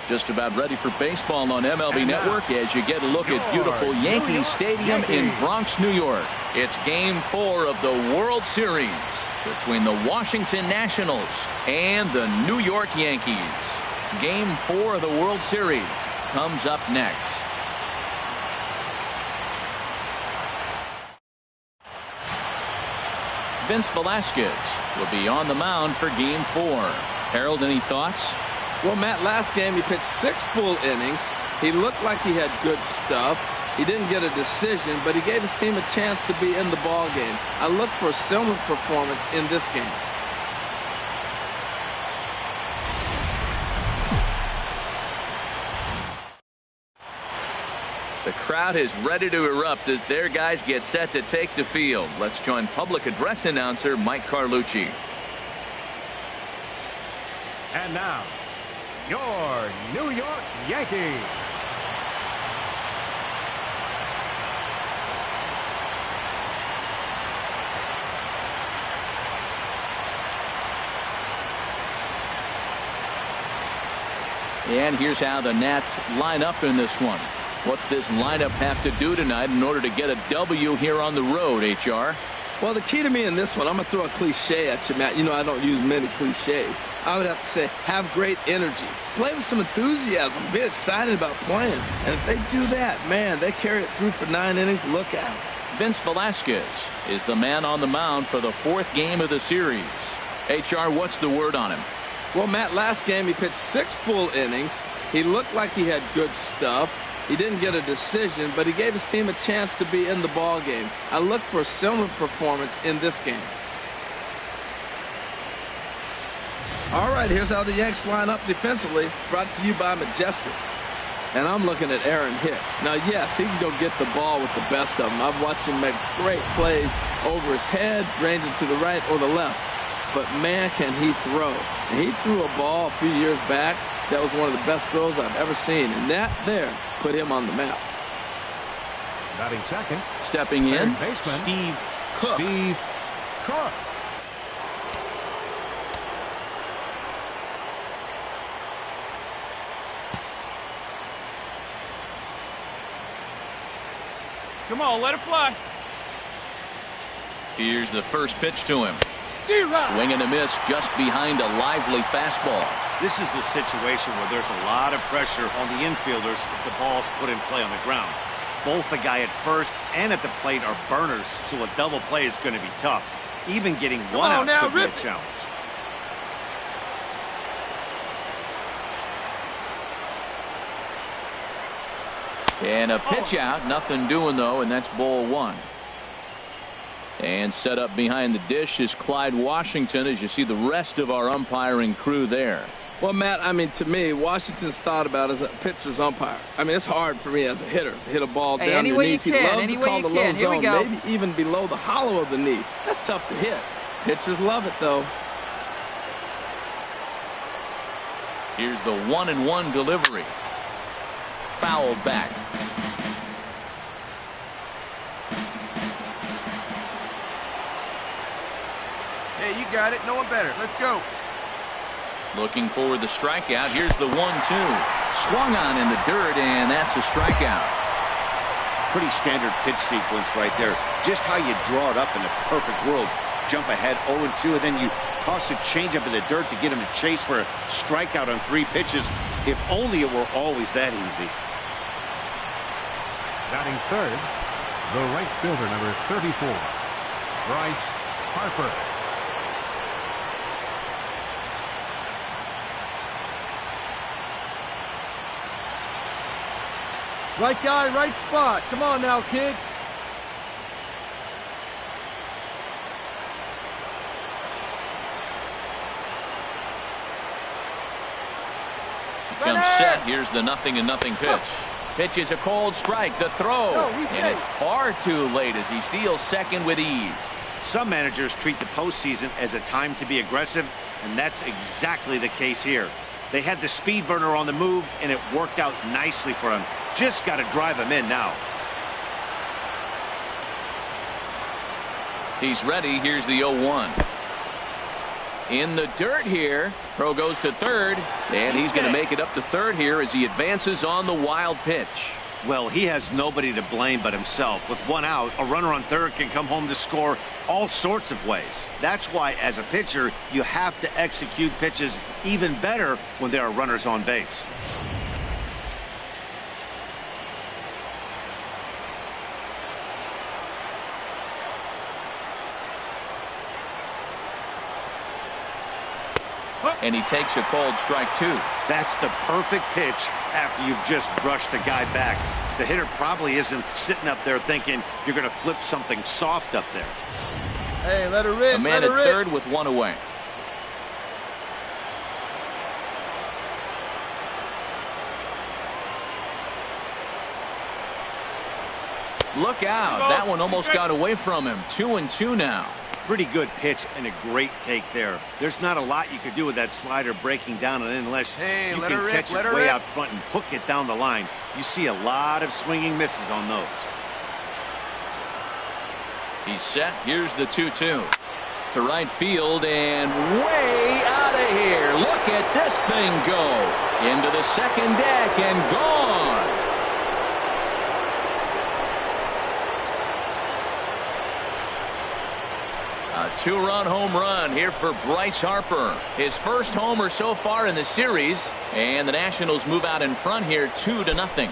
Just about ready for baseball on MLB Network as you get a look at beautiful Yankee Stadium in Bronx, New York. It's Game 4 of the World Series between the Washington Nationals and the New York Yankees. Game 4 of the World Series comes up next. Vince Velasquez will be on the mound for Game 4. Harold, any thoughts? Well, Matt, last game he pitched 6 full innings. He looked like he had good stuff. He didn't get a decision, but he gave his team a chance to be in the ball game. I look for a similar performance in this game. The crowd is ready to erupt as their guys get set to take the field. Let's join public address announcer Mike Carlucci. And now, your New York Yankees. And here's how the Nats line up in this one. What's this lineup have to do tonight in order to get a W here on the road, HR? Well, the key to me in this one, I'm going to throw a cliche at you, Matt. You know I don't use many cliches. I would have to say, have great energy. Play with some enthusiasm. Be excited about playing. And if they do that, man, they carry it through for 9 innings. Look out. Vince Velasquez is the man on the mound for the 4th game of the series. HR, what's the word on him? Well, Matt, last game he pitched 6 full innings. He looked like he had good stuff. He didn't get a decision, but he gave his team a chance to be in the ball game. I look for a similar performance in this game. All right, here's how the Yanks line up defensively, brought to you by Majestic. And I'm looking at Aaron Hicks. Now, yes, he can go get the ball with the best of them. I've watched him make great plays over his head, ranging to the right or the left. But, man, can he throw. And he threw a ball a few years back. That was one of the best throws I've ever seen. And that there put him on the map. Batting second. Stepping in, baseman, Steve Cook. Steve Cook. Come on, let it fly. Here's the first pitch to him. Swing and a miss just behind a lively fastball. This is the situation where there's a lot of pressure on the infielders if the ball's put in play on the ground. Both the guy at first and at the plate are burners, so a double play is going to be tough. Even getting one out could be a challenge. And a pitch out, nothing doing though, and that's ball 1. And set up behind the dish is Clyde Washington as you see the rest of our umpiring crew there. Well, Matt, I mean, to me, Washington's thought about as a pitcher's umpire. I mean, it's hard for me as a hitter to hit a ball down your knees. He loves to call the low zone, maybe even below the hollow of the knee. That's tough to hit. Pitchers love it, though. Here's the 1-1 delivery. Fouled back. Hey, you got it. No one better. Let's go. Looking for the strikeout. Here's the 1-2. Swung on in the dirt, and that's a strikeout. Pretty standard pitch sequence right there. Just how you draw it up in a perfect world. Jump ahead 0-2, and then you toss a changeup in the dirt to get him to chase for a strikeout on 3 pitches. If only it were always that easy. Batting third, the right fielder, number 34, Bryce Harper. Right guy, right spot. Come on now, kid. Comes set. Here's the 0-0 pitch. Pitch is a cold strike. The throw. And it's far too late as he steals second with ease. Some managers treat the postseason as a time to be aggressive, and that's exactly the case here. They had the speed burner on the move, and it worked out nicely for him. Just got to drive him in now. He's ready. Here's the 0-1. in the dirt here. Throw goes to third, and he's going to make it up to third here as he advances on the wild pitch. Well, he has nobody to blame but himself. With one out, a runner on third can come home to score all sorts of ways. That's why, as a pitcher, you have to execute pitches even better when there are runners on base. And he takes a called strike 2. That's the perfect pitch after you've just brushed a guy back. The hitter probably isn't sitting up there thinking you're going to flip something soft up there. Hey, let her rip. A man at third with one away. Look out. That one almost got away from him. 2-2 now. Pretty good pitch and a great take there. There's not a lot you could do with that slider breaking down and in unless you can catch it way out front and hook it down the line. You see a lot of swinging misses on those. He's set. Here's the 2-2. To right field and way out of here. Look at this thing go. Into the second deck and gone. A 2-run home run here for Bryce Harper. His first homer so far in the series. And the Nationals move out in front here 2-0.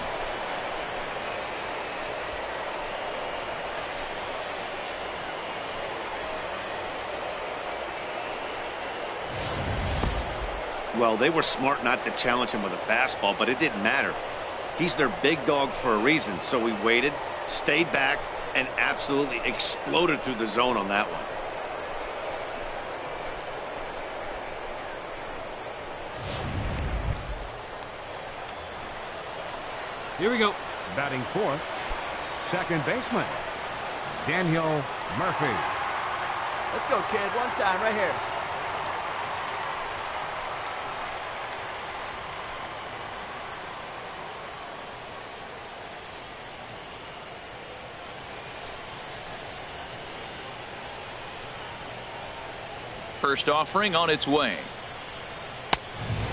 Well, they were smart not to challenge him with a fastball, but it didn't matter. He's their big dog for a reason, so we waited, stayed back, and absolutely exploded through the zone on that one. Here we go. Batting fourth, second baseman, Daniel Murphy. Let's go, kid. One time right here. First offering on its way.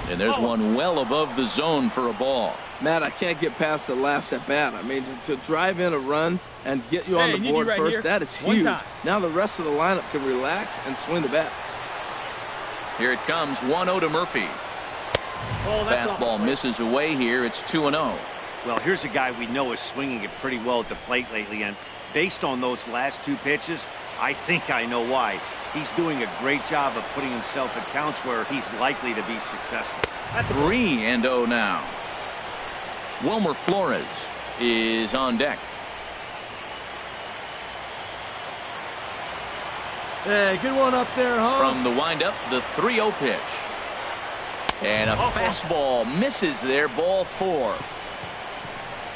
And there's one well above the zone for a ball. Matt, I can't get past the last at bat. I mean, to drive in a run and get you on the board first, that is huge. Now the rest of the lineup can relax and swing the bats. Here it comes, 1-0 to Murphy. Fastball misses away here. It's 2-0. Well, here's a guy we know is swinging it pretty well at the plate lately, and based on those last two pitches, I think I know why. He's doing a great job of putting himself in counts where he's likely to be successful. 3-0 now. Wilmer Flores is on deck. Hey, good one up there, huh? From the windup, the 3-0 pitch. And a fastball misses there, ball 4.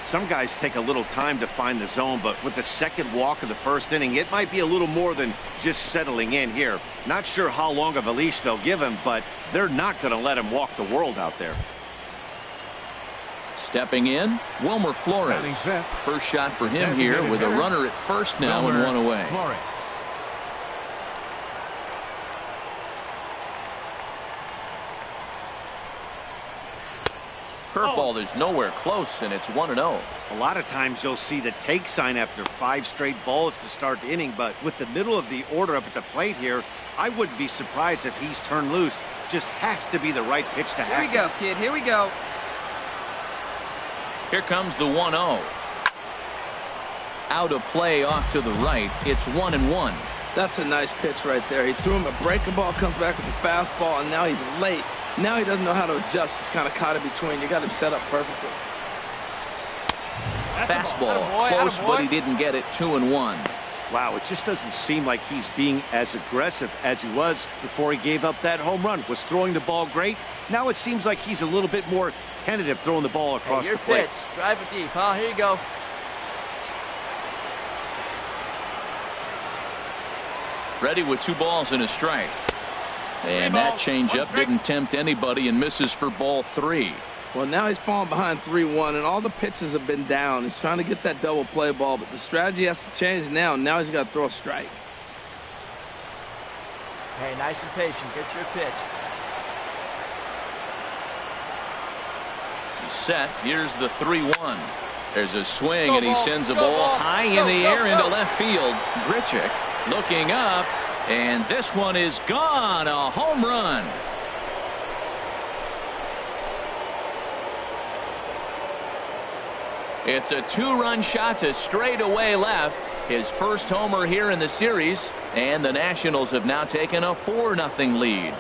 Some guys take a little time to find the zone, but with the second walk of the first inning, it might be a little more than just settling in here. Not sure how long of a leash they'll give him, but they're not going to let him walk the world out there. Stepping in, Wilmer Flores. First shot for him here with a runner at first now and one away. Curveball is nowhere close, and it's 1-0. A lot of times you'll see the take sign after 5 straight balls to start the inning, but with the middle of the order up at the plate here, I wouldn't be surprised if he's turned loose. Just has to be the right pitch to have. Here we go, kid. Here we go. Here comes the 1-0. Out of play off to the right. It's 1-1. That's a nice pitch right there. He threw him a breaking ball, comes back with a fastball, and now he's late. Now he doesn't know how to adjust. He's kind of caught in between. You got him set up perfectly. Fastball close, but he didn't get it. 2-1. Wow, it just doesn't seem like he's being as aggressive as he was before he gave up that home run. Was throwing the ball great. Now it seems like he's a little bit more tentative throwing the ball across the plate. Pitch. Drive it deep, huh? Here you go. Ready with 2 balls and a strike. And that changeup didn't tempt anybody and misses for ball 3. Well, now he's falling behind 3-1, and all the pitches have been down. He's trying to get that double play ball, but the strategy has to change now. Now he's got to throw a strike. Hey, nice and patient. Get your pitch. He's set. Here's the 3-1. There's a swing, and he sends a ball high in the air into left field. Grichuk looking up, and this one is gone. A home run. It's a 2-run shot to straightaway left. His first homer here in the series, and the Nationals have now taken a 4-0 lead.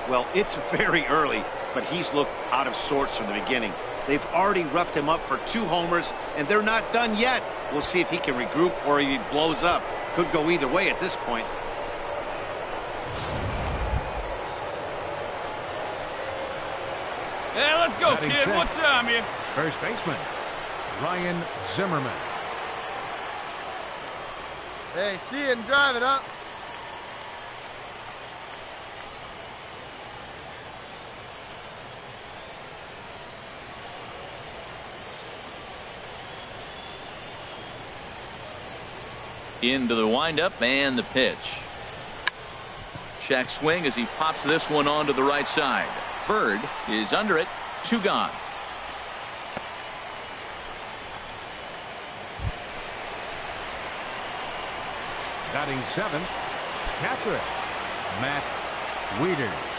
Well, it's very early, but he's looked out of sorts from the beginning. They've already roughed him up for 2 homers, and they're not done yet. We'll see if he can regroup or if he blows up. Could go either way at this point. Hey, let's go, kid. What time here? First baseman, Ryan Zimmerman. Hey, see it and drive it up. Into the windup and the pitch. Check swing as he pops this one onto the right side. Bird is under it. 2 gone. Batting 7th, catcher, Matt Wieters.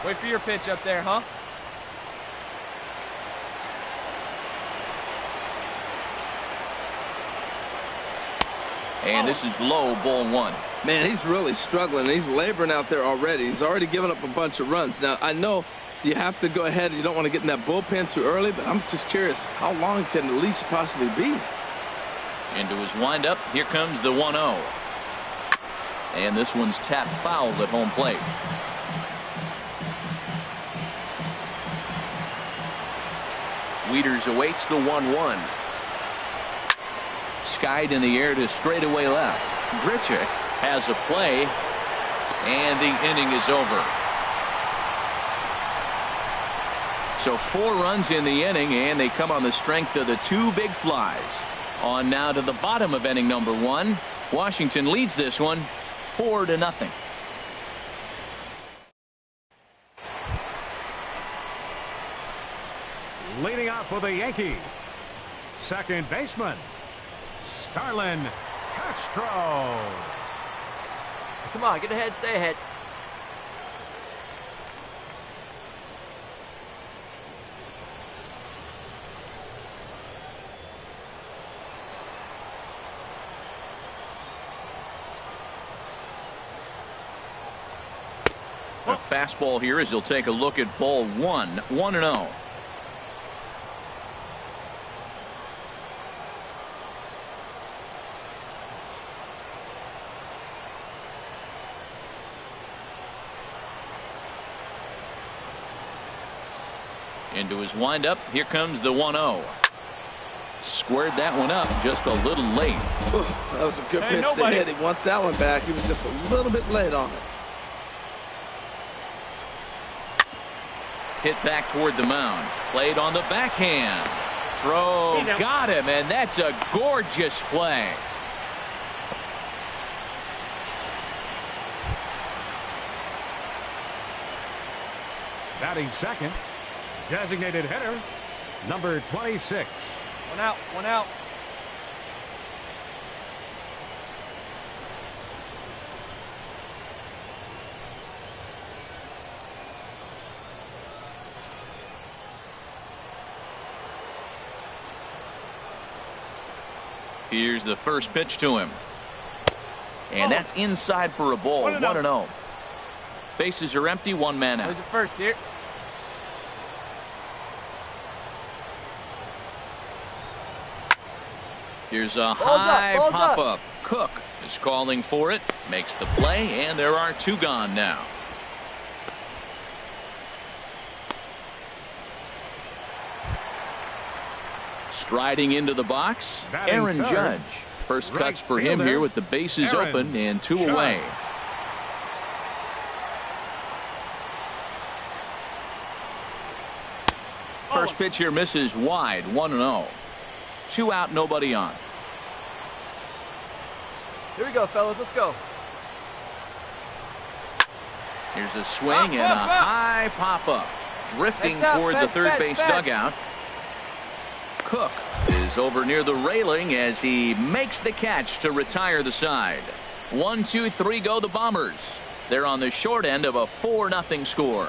Wait for your pitch up there, huh? And this is low, ball 1. Man, he's really struggling. He's laboring out there already. He's already given up a bunch of runs. Now, I know you have to go ahead. You don't want to get in that bullpen too early, but I'm just curious, how long can the leash possibly be? Into his windup. Here comes the 1-0. And this one's tapped foul at home plate. Wieters awaits the 1-1. Skied in the air to straightaway left. Grichuk has a play, and the inning is over. So 4 runs in the inning, and they come on the strength of the 2 big flies. On now to the bottom of inning number 1. Washington leads this one 4-0. Leading off for the Yankees, second baseman, Starlin Castro. Come on, get ahead, stay ahead. A fastball here as he'll take a look at ball 1. 1-0. Into his windup. Here comes the 1-0. Squared that one up just a little late. Ooh, that was a good pitch to hit. He wants that one back. He was just a little bit late on it. Hit back toward the mound. Played on the backhand. Throw got him, and that's a gorgeous play. Batting second, designated hitter, number 26. One out, one out. Here's the first pitch to him. And that's inside for a ball. 1-0. Bases are empty, 1 man out. Who's it first here? Here's a high pop-up. Cook is calling for it. Makes the play, and there are 2 gone now. Striding into the box, Aaron Judge. First Right cuts for him fielder, here with the bases Aaron open and 2 Judge. away. First pitch here misses wide, 1-0. 2 out, nobody on. Here we go, fellas. Let's go. Here's a swing and a high pop-up. Drifting toward the third base dugout. Cook is over near the railing as he makes the catch to retire the side. 1, 2, 3 go the Bombers. They're on the short end of a 4-0 score.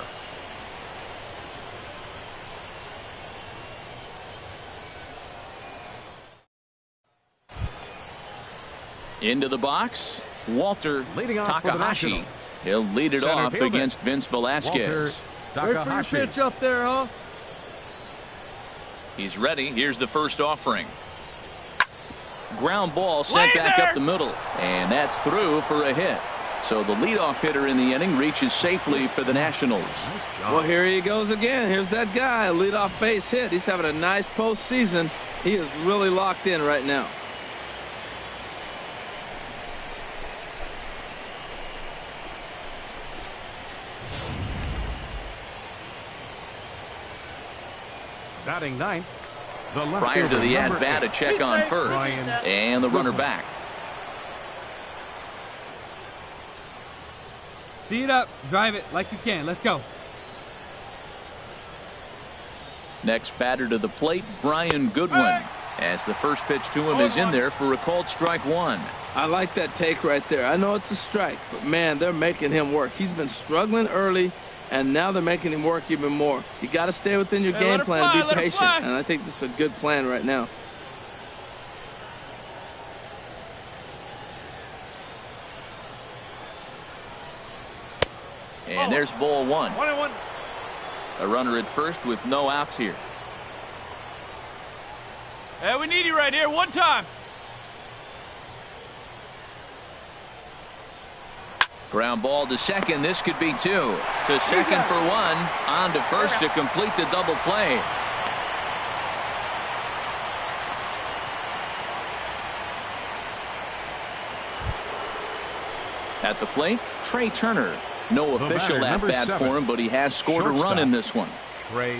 Into the box, Walter Leading off for the Takahashi. Nationals. He'll lead it Center off fielder, against Vince Velasquez. Walter Takahashi. Wait for your pitch up there, huh? He's ready. Here's the first offering. Ground ball sent back up the middle, and that's through for a hit. So the leadoff hitter in the inning reaches safely for the Nationals. Nice job. Well, here he goes again. Here's that guy, leadoff base hit. He's having a nice postseason. He is really locked in right now. Batting ninth, the left Prior to fielder, the number at-bat, a 8. check on first, Brian and the runner Goodwin. back. See it up. Drive it like you can. Let's go. Next batter to the plate, Brian Goodwin, as the first pitch to him is in there for a called strike 1. I like that take right there. I know it's a strike, but man, they're making him work. He's been struggling early, and now they're making him work even more. You got to stay within your game plan and be patient, and I think this is a good plan right now. And there's ball 1. 1-1. A runner at first with no outs here. Hey, we need you right here. One time. Ground ball to second. This could be 2. To second for 1. On to first to complete the double play. At the plate, Trey Turner. No official batter, at-bat number for 7. him, but he has scored a run Shortstop. in this one. Trey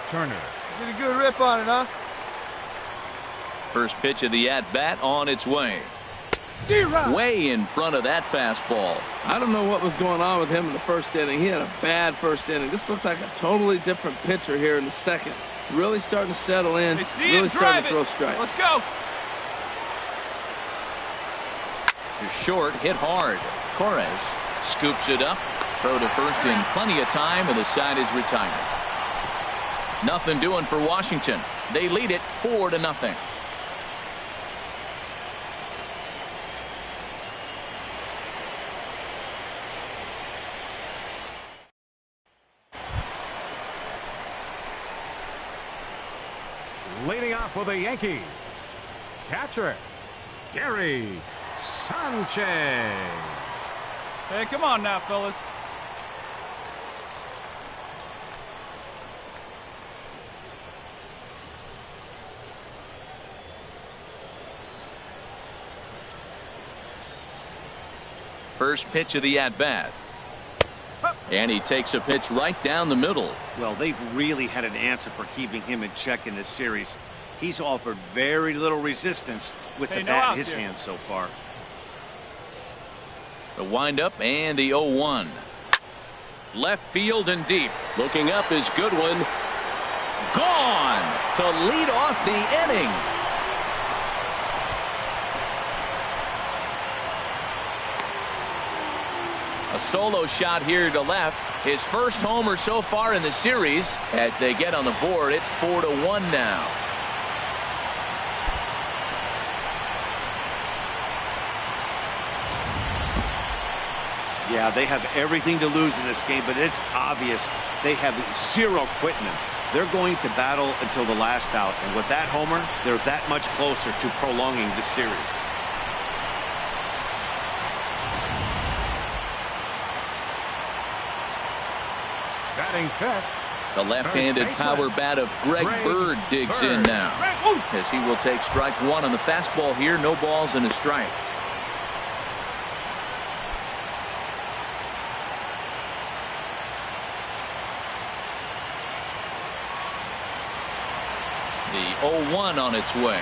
Turner. Did a good rip on it, huh? First pitch of the at-bat on its way. Way in front of that fastball. I don't know what was going on with him in the first inning. He had a bad first inning. This looks like a totally different pitcher here in the second. Really starting to settle in. They see Really it, starting drive to throw it. strikes. Let's go. To short, hit hard. Torres scoops it up. Throw to first in plenty of time, and the side is retired. Nothing doing for Washington. They lead it 4-0. Leading off for the Yankees, catcher, Gary Sanchez. Hey, come on now, fellas. First pitch of the at-bat. And he takes a pitch right down the middle. Well, they've really had an answer for keeping him in check in this series. He's offered very little resistance with Hey, the no bat in outs his here. hand so far. The windup and the 0-1. Left field and deep. Looking up is Goodwin. Gone to lead off the inning. A solo shot here to left. His first homer so far in the series. As they get on the board, it's 4-1 now. Yeah, they have everything to lose in this game, but it's obvious they have zero quitting him. They're going to battle until the last out, and with that homer, they're that much closer to prolonging this series. Batting fifth, The left-handed power bat of Greg Bird digs in now, as he will take strike one on the fastball here. No balls and a strike. The 0-1 on its way.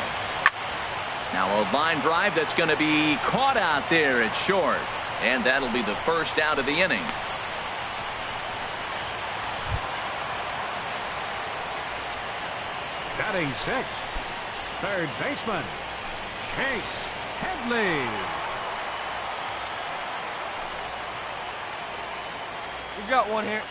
Now a line drive that's going to be caught out there at short, and that'll be the first out of the inning. Batting sixth, third baseman, Chase Headley. We got one here.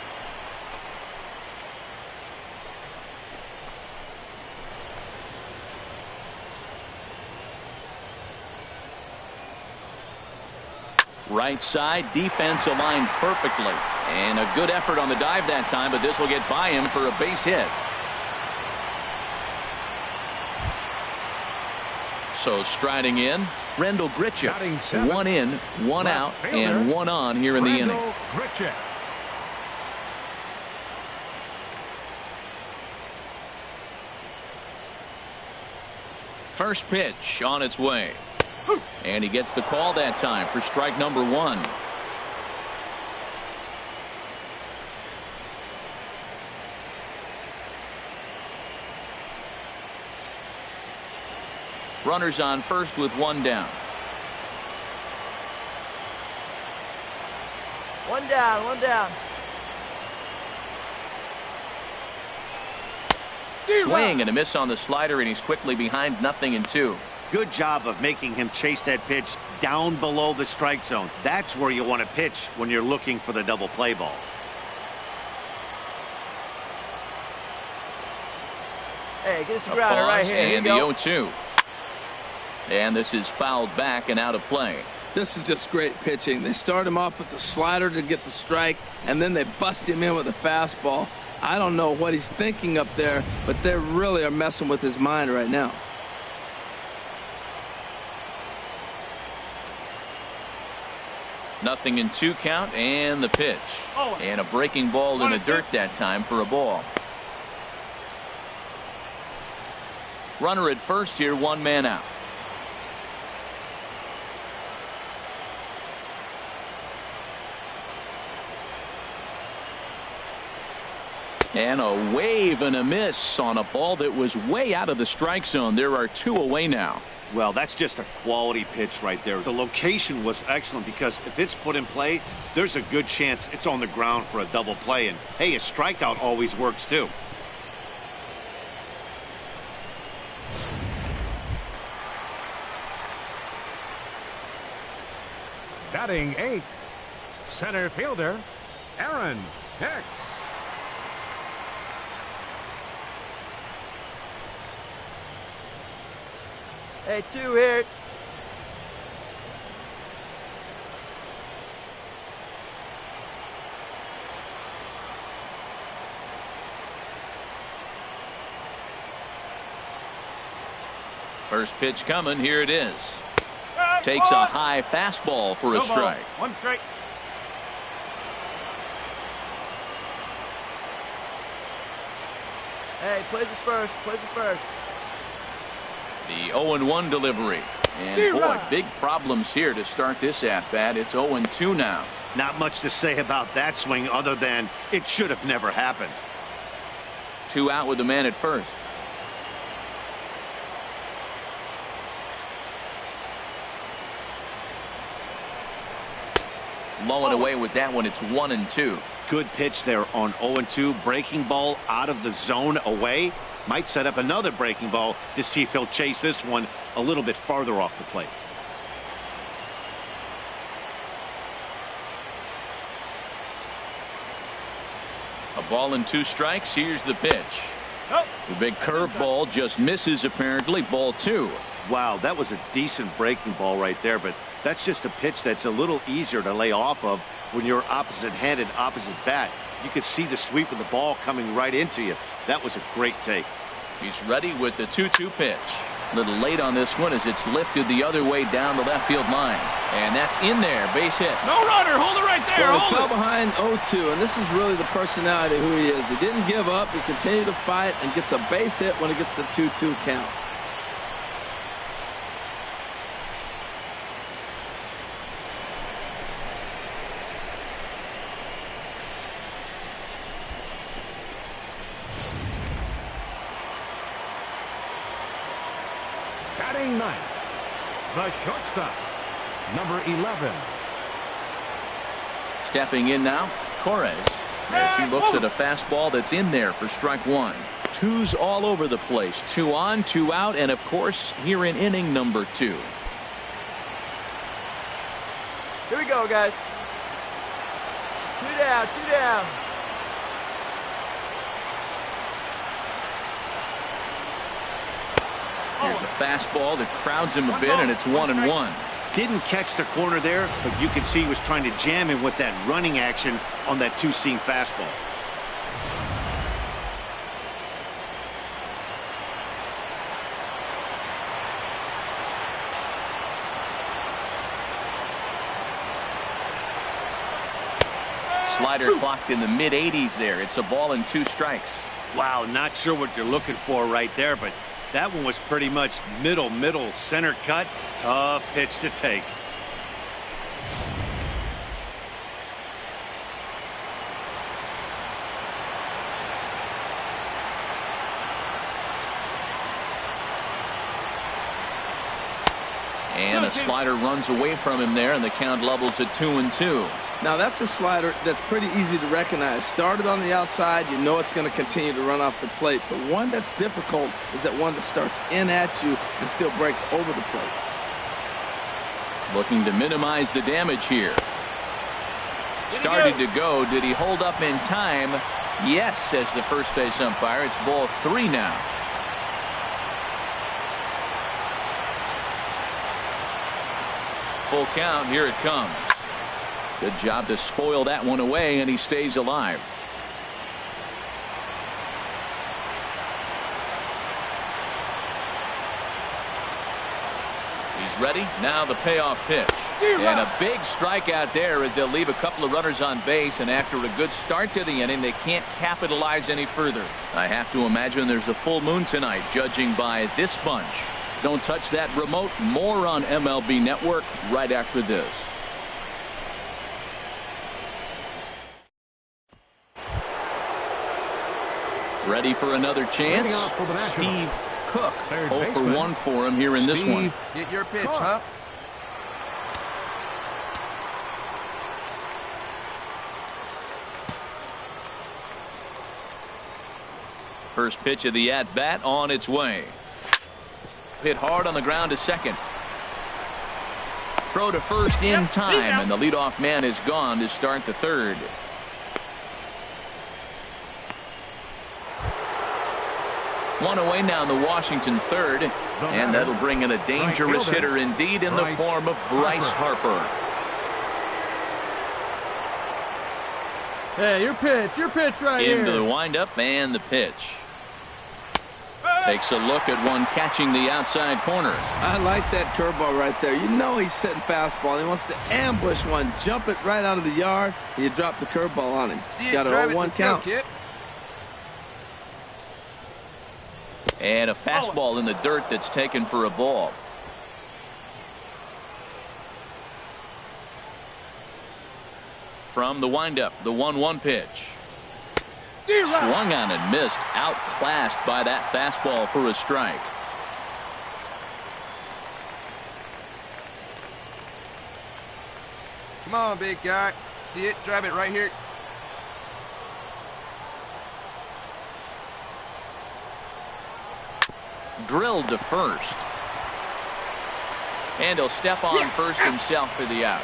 Right side, defense aligned perfectly. And a good effort on the dive that time, but this will get by him for a base hit. So striding in, Rendell Grichuk. One in, one out, and one on here in the inning. Grichuk. First pitch on its way. And he gets the call that time for strike number one. Runners on first with one down. One down, one down. Swing and a miss on the slider, and he's quickly behind 0-2. Good job of making him chase that pitch down below the strike zone. That's where you want to pitch when you're looking for the double play ball. Hey, get this grounder right here. And the 0-2. And this is fouled back and out of play. This is just great pitching. They start him off with the slider to get the strike, and then they bust him in with a fastball. I don't know what he's thinking up there, but they really are messing with his mind right now. Nothing in 2 count, and the pitch. And a breaking ball in the dirt that time for a ball. Runner at first here, one man out. And a wave and a miss on a ball that was way out of the strike zone. There are 2 away now. Well, that's just a quality pitch right there. The location was excellent because if it's put in play, there's a good chance it's on the ground for a double play. And, hey, a strikeout always works, too. Batting eighth, center fielder, Aaron Hicks. Hey, 2 here. First pitch coming. Here it is. Takes a high fastball for a strike. One strike. Hey, plays it first. Plays it first. The 0-1 delivery. And boy, big problems here to start this at-bat. It's 0-2 now. Not much to say about that swing other than it should have never happened. 2 out with the man at first. Low and away with that one. It's 1-2. Good pitch there on 0-2. Breaking ball out of the zone away. Might set up another breaking ball to see if he'll chase this one a little bit farther off the plate. A ball and 2 strikes. Here's the pitch. The big curveball just misses apparently. Ball 2. Wow, that was a decent breaking ball right there, but that's just a pitch that's a little easier to lay off of when you're opposite-handed, opposite bat. You could see the sweep of the ball coming right into you. That was a great take. He's ready with the 2-2 pitch. A little late on this one as it's lifted the other way down the left field line. And that's in there. Base hit. No runner. Hold it right there. Well, he fell Hold it. behind 0-2, and this is really the personality of who he is. He didn't give up. He continued to fight and gets a base hit when he gets the 2-2 count. Batting ninth, the shortstop, number 11. Stepping in now, Torres, as he looks at a fastball that's in there for strike one. Twos all over the place. 2 on, 2 out, and of course, here in inning number 2. Here we go, guys. 2 down, 2 down. Here's a fastball that crowds him a bit, and it's 1-1. Didn't catch the corner there, but you can see he was trying to jam him with that running action on that two-seam fastball. Slider clocked in the mid-80s there. It's a ball and 2 strikes. Wow, not sure what you're looking for right there, but that one was pretty much middle, center cut. Tough pitch to take. And a slider runs away from him there, and the count levels at 2-2. Now, that's a slider that's pretty easy to recognize. Started on the outside, you know it's going to continue to run off the plate. But one that's difficult is that one that starts in at you and still breaks over the plate. Looking to minimize the damage here. Started to go. Did he hold up in time? Yes, says the first base umpire. It's ball 3 now. Full count. Here it comes. Good job to spoil that one away, and he stays alive. He's ready. Now the payoff pitch. And a big strikeout there as they'll leave a couple of runners on base, and after a good start to the inning, they can't capitalize any further. I have to imagine there's a full moon tonight, judging by this bunch. Don't touch that remote. More on MLB Network right after this. Ready for another chance? Steve Cook. 0 for 1 for him here in this one. Get your pitch, huh? First pitch of the at-bat on its way. Hit hard on the ground to second. Throw to first in time, and the leadoff man is gone to start the third. One away now in the Washington third, and that'll bring in a dangerous hitter indeed in the form of Bryce Harper. Hey, your pitch right here. Into the windup and the pitch. Takes a look at one catching the outside corner. I like that curveball right there. You know he's setting fastball. He wants to ambush one, jump it right out of the yard, and you drop the curveball on him. Got a 0-1 count. Go, And a fastball in the dirt that's taken for a ball. From the windup, the 1-1 pitch. Swung on and missed. Outclassed by that fastball for a strike. Come on, big guy. See it? Drive it right here. Drilled to first. And he'll step on first himself for the out.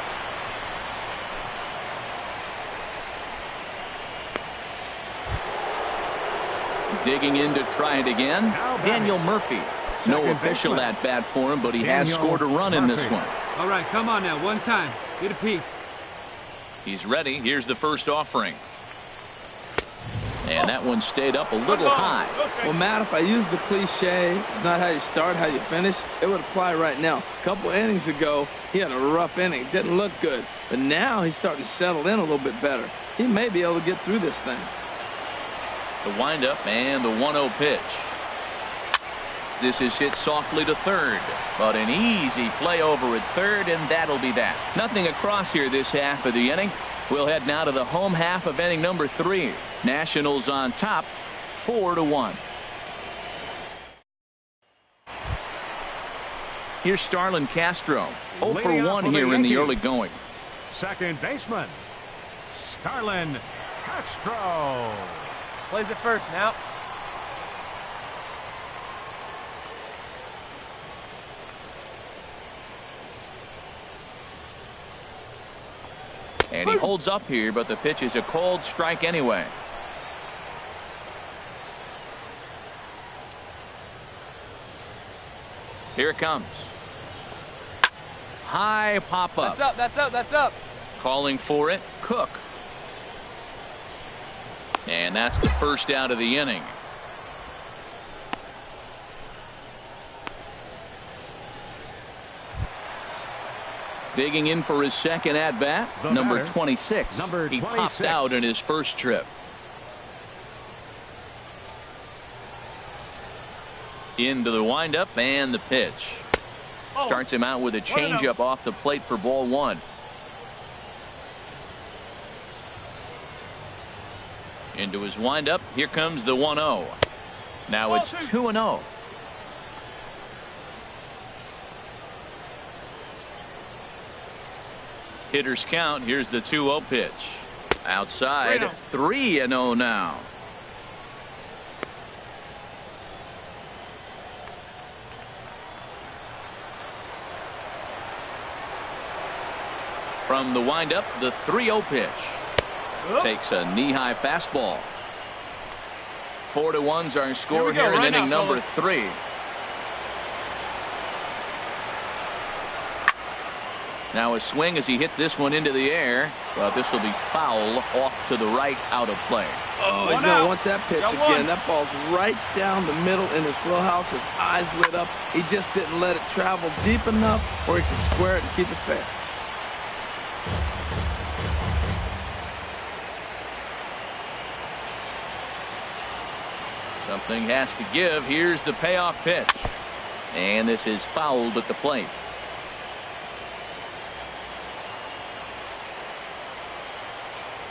Digging in to try it again. Daniel Murphy. No official at bat for him, but he has scored a run in this one. All right, come on now. One time. Get a piece. He's ready. Here's the first offering. And that one stayed up a little high. Well, Matt, if I used the cliche, it's not how you start, how you finish, it would apply right now. A couple innings ago, he had a rough inning. Didn't look good. But now he's starting to settle in a little bit better. He may be able to get through this thing. The windup and the 1-0 pitch. This is hit softly to third, but an easy play over at third, and that'll be that. Nothing across here this half of the inning. We'll head now to the home half of inning number 3. Nationals on top, 4-1. Here's Starlin Castro, 0 for 1 here in the early going. Second baseman, Starlin Castro. Plays it first now. And he holds up here, but the pitch is a cold strike anyway. Here it comes. High pop up. That's up, that's up, that's up. Calling for it, Cook. And that's the first out of the inning. Digging in for his second at-bat, number 26. He popped out in his first trip. Into the windup and the pitch. Starts him out with a changeup off the plate for ball 1. Into his windup. Here comes the 1-0. Now it's 2-0. Hitters count. Here's the 2-0 pitch. Outside. 3-0 now. From the windup, the 3-0 pitch. Takes a knee-high fastball. 4-1's our score here in inning number 3. Now a swing as he hits this one into the air, but this will be foul off to the right, out of play. Oh, he's going to want that pitch again. That ball's right down the middle in his wheelhouse. His eyes lit up. He just didn't let it travel deep enough where he could square it and keep it fair. Something has to give. Here's the payoff pitch. And this is fouled at the plate.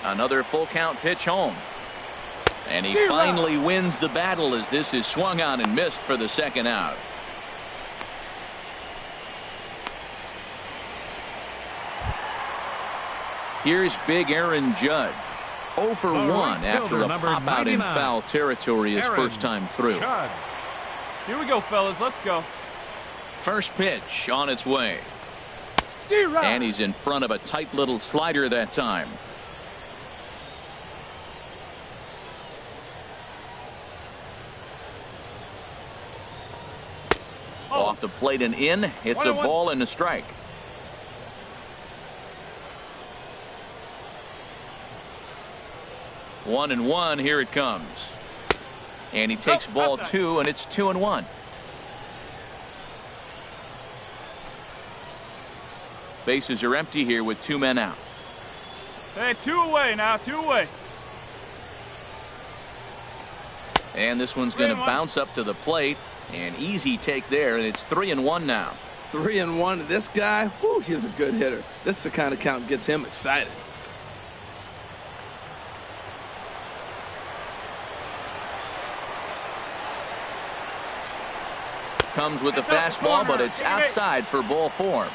Another full count pitch home. And he finally wins the battle as this is swung on and missed for the second out. Here's big Aaron Judge. 0 for 1 after a pop out in foul territory his first time through. Here we go, fellas. Let's go. First pitch on its way. And he's in front of a tight little slider that time. Off the plate and in. It's a ball and a strike. One and one. Here it comes. And he takes ball 2, and it's 2-1. Bases are empty here with 2 men out. Hey, 2 away now, 2 away. And this one's going to bounce up to the plate. An easy take there, and it's 3-1 now. 3-1. This guy, whew, he's a good hitter. This is the kind of count that gets him excited. Comes with the fastball, but it's outside for ball 4.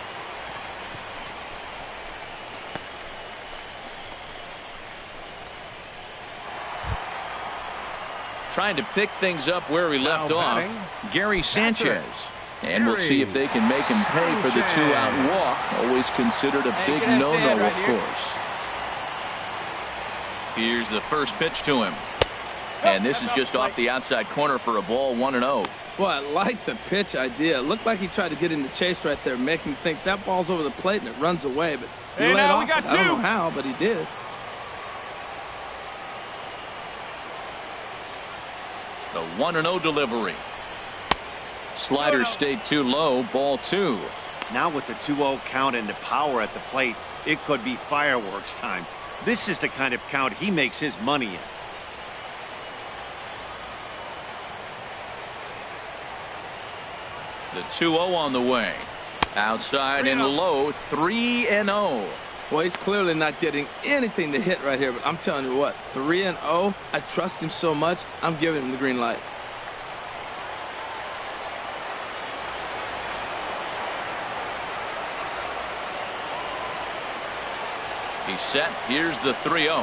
Trying to pick things up where he left off, Gary Sanchez. And we'll see if they can make him pay for the 2-out walk. Always considered a big no-no, of course. Here's the first pitch to him. And this is just off the outside corner for a ball, 1-0. Well, I like the pitch idea. It looked like he tried to get in the chase right there, making him think that ball's over the plate and it runs away. But he laid off. I don't know how, but he did. The 1-0 delivery. Slider stayed too low. Ball 2. Now with the 2-0 count and the power at the plate, it could be fireworks time. This is the kind of count he makes his money in. The 2-0 on the way. Outside and low. 3-0. Well, he's clearly not getting anything to hit right here, but I'm telling you what, 3-0, I trust him so much, I'm giving him the green light. He's set. Here's the 3-0.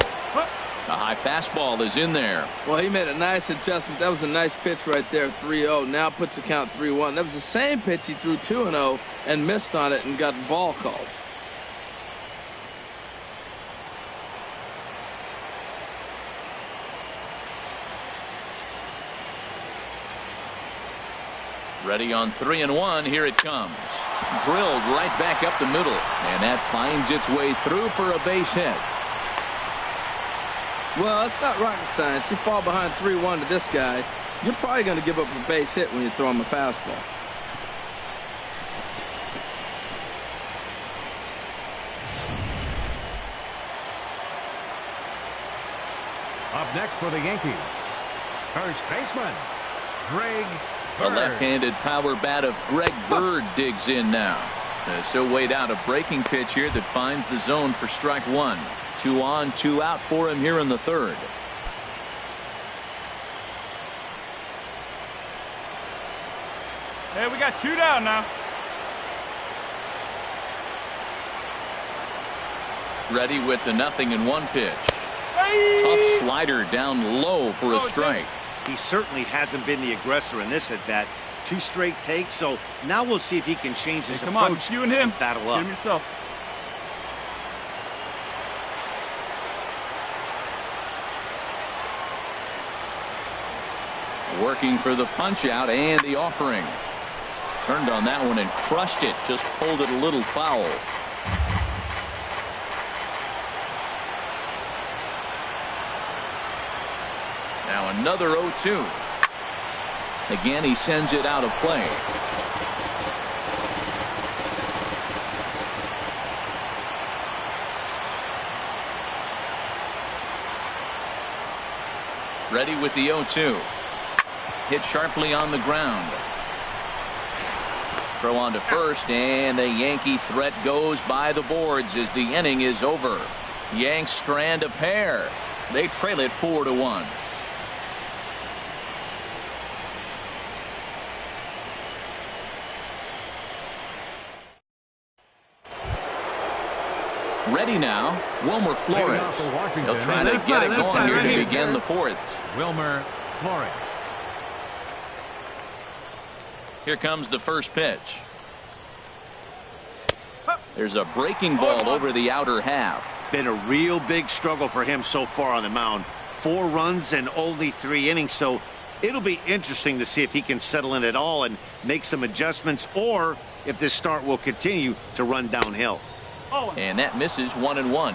The high fastball is in there. Well, he made a nice adjustment. That was a nice pitch right there, 3-0. Now puts the count 3-1. That was the same pitch he threw 2-0 and missed on it and got the ball called. Ready on 3-1. Here it comes. Drilled right back up the middle. And that finds its way through for a base hit. Well, it's not rocket science. You fall behind 3-1 to this guy, you're probably going to give up a base hit when you throw him a fastball. Up next for the Yankees, first baseman, Greg A Bird. left-handed power bat of Greg Bird digs in now. So weighed out a breaking pitch here that finds the zone for strike 1. 2 on, 2 out for him here in the 3rd. Hey, we got 2 down now. Ready with the 0-1 pitch. Hey! Tough slider down low for a strike. He certainly hasn't been the aggressor in this at bat. 2 straight takes, so now we'll see if he can change his Come on, approach. you and him. Battle up. Get him yourself. Working for the punch out and the offering. Turned on that one and crushed it. Just pulled it a little foul. Now another 0-2. Again, he sends it out of play. Ready with the 0-2. Hit sharply on the ground. Throw on to first, and the Yankee threat goes by the boards as the inning is over. Yanks strand a pair. They trail it 4-1. Ready now, Wilmer Flores. He'll try to get it going here to begin the 4th. Wilmer Flores. Here comes the first pitch. There's a breaking ball over the outer half. Been a real big struggle for him so far on the mound. 4 runs and only 3 innings, so it'll be interesting to see if he can settle in at all and make some adjustments, or if this start will continue to run downhill. And that misses 1-1.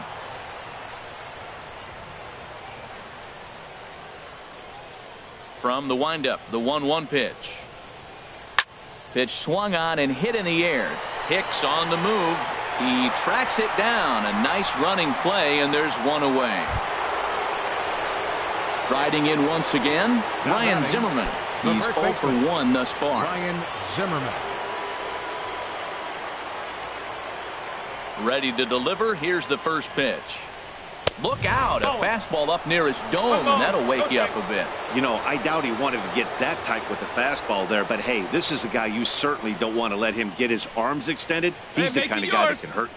From the windup, the 1-1 pitch. Pitch swung on and hit in the air. Hicks on the move. He tracks it down. A nice running play, and there's 1 away. Striding in once again, Ryan Zimmerman. He's 0 for 1 thus far. Ryan Zimmerman. Ready to deliver. Here's the first pitch. Look out. A fastball up near his dome, and that'll wake you up a bit. You know, I doubt he wanted to get that tight with the fastball there, but hey, this is a guy you certainly don't want to let him get his arms extended. He's the kind of guy that can hurt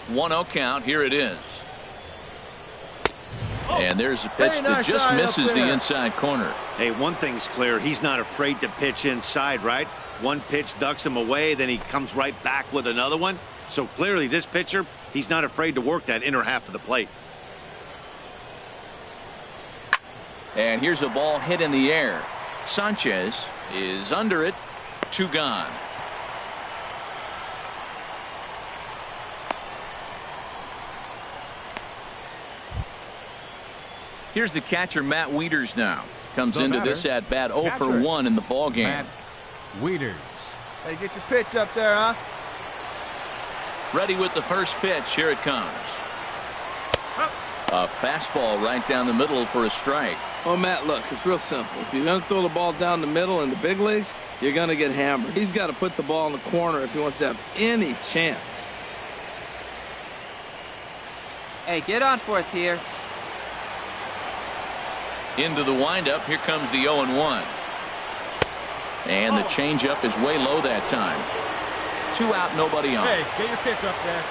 you. 1-0 count. Here it is. And there's a pitch that just misses the inside corner. Hey, one thing's clear. He's not afraid to pitch inside, right? One pitch ducks him away, then he comes right back with another one. So clearly this pitcher, he's not afraid to work that inner half of the plate. And here's a ball hit in the air. Sanchez is under it. 2 gone. Here's the catcher, Matt Wieters now. Comes The into batter, this at bat 0 for catcher, 1 in the ball game. Matt Wieters. Hey, get your pitch up there, huh? Ready with the first pitch. Here it comes. A fastball right down the middle for a strike. Oh, Matt, look, it's real simple. If you're going to throw the ball down the middle in the big leagues, you're going to get hammered. He's got to put the ball in the corner if he wants to have any chance. Hey, get on for us here. Into the windup. Here comes the 0-1. And the changeup is way low that time. 2 out, nobody on. Hey, get your pitch up there.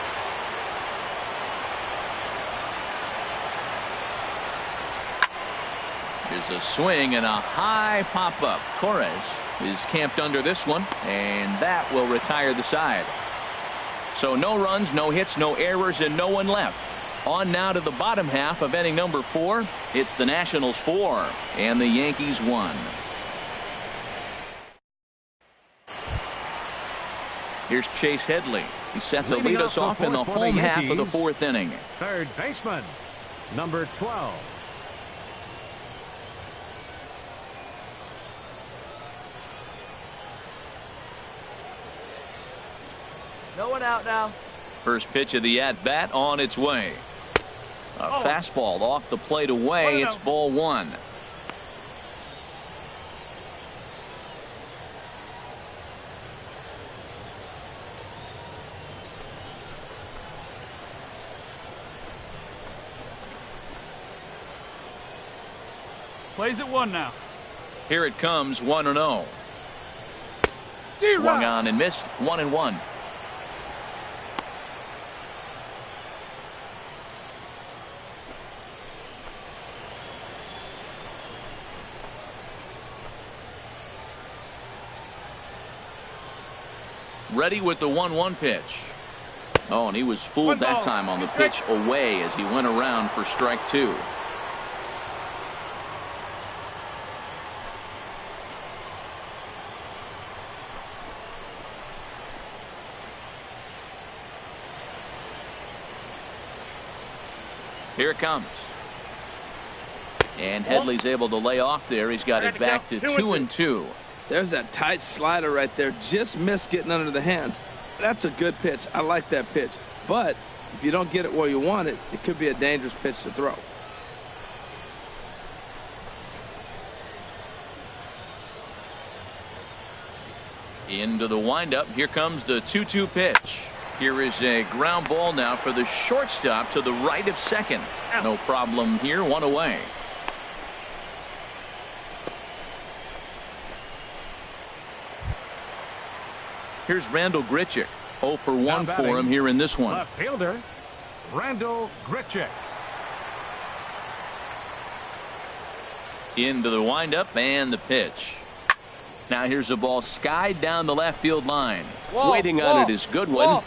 There's a swing and a high pop-up. Torres is camped under this one, and that will retire the side. So no runs, no hits, no errors, and no one left. On now to the bottom half of inning number 4. It's the Nationals 4 and the Yankees 1. Here's Chase Headley. He set to lead us off in the home half of the 4th inning. Third baseman, number 12. No one out now. First pitch of the at-bat on its way. A fastball off the plate away. It's ball 1. Plays at 1 now. Here it comes, 1-0. Swung on and missed, 1-1. Ready with the 1-1 pitch. Oh, and he was fooled that time on the pitch away as he went around for strike 2. Here it comes. And Headley's able to lay off there. He's got it back to 2-2. There's that tight slider right there. Just missed getting under the hands. That's a good pitch. I like that pitch. But if you don't get it where you want it, it could be a dangerous pitch to throw. Into the windup. Here comes the 2-2 pitch. Here is a ground ball now for the shortstop to the right of second. No problem here. 1 away. Here's Randall Grichuk. 0 for 1 for him here in this one. Left fielder, Randall Grichuk. Into the windup and the pitch. Now here's a ball skied down the left field line. Waiting on it is Goodwin.